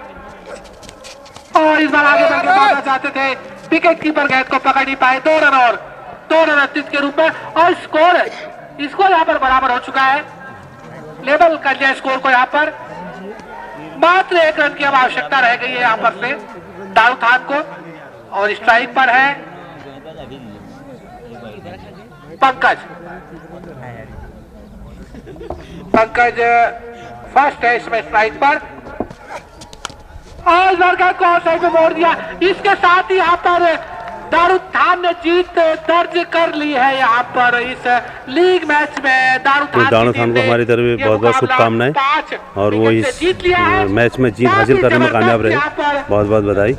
और इस बार आगे बढ़ के मारना चाहते थे, विकेट कीपर गेंद को पकड़ नहीं पाए। 2 रन और 2 रन अतिरिक्त के रूप में और स्कोर यहाँ पर बराबर हो चुका है, लेवल कर लिया स्कोर को। यहाँ पर मात्र 1 रन की अब आवश्यकता रह गई है यहाँ पर से दारूथान को, और स्ट्राइक पर है पंकज फर्स्ट है इसमें स्ट्राइक पर। और लड़का को साइड में मोड़ दिया। इसके साथ ही यहाँ पर दारूथान ने जीत दर्ज कर ली है यहाँ पर इस लीग मैच में। दारूथान को हमारी तरफ भी बहुत बहुत शुभकामनाएं, और वो इस मैच में जीत हासिल करने में कामयाब रहे। बहुत बहुत बधाई।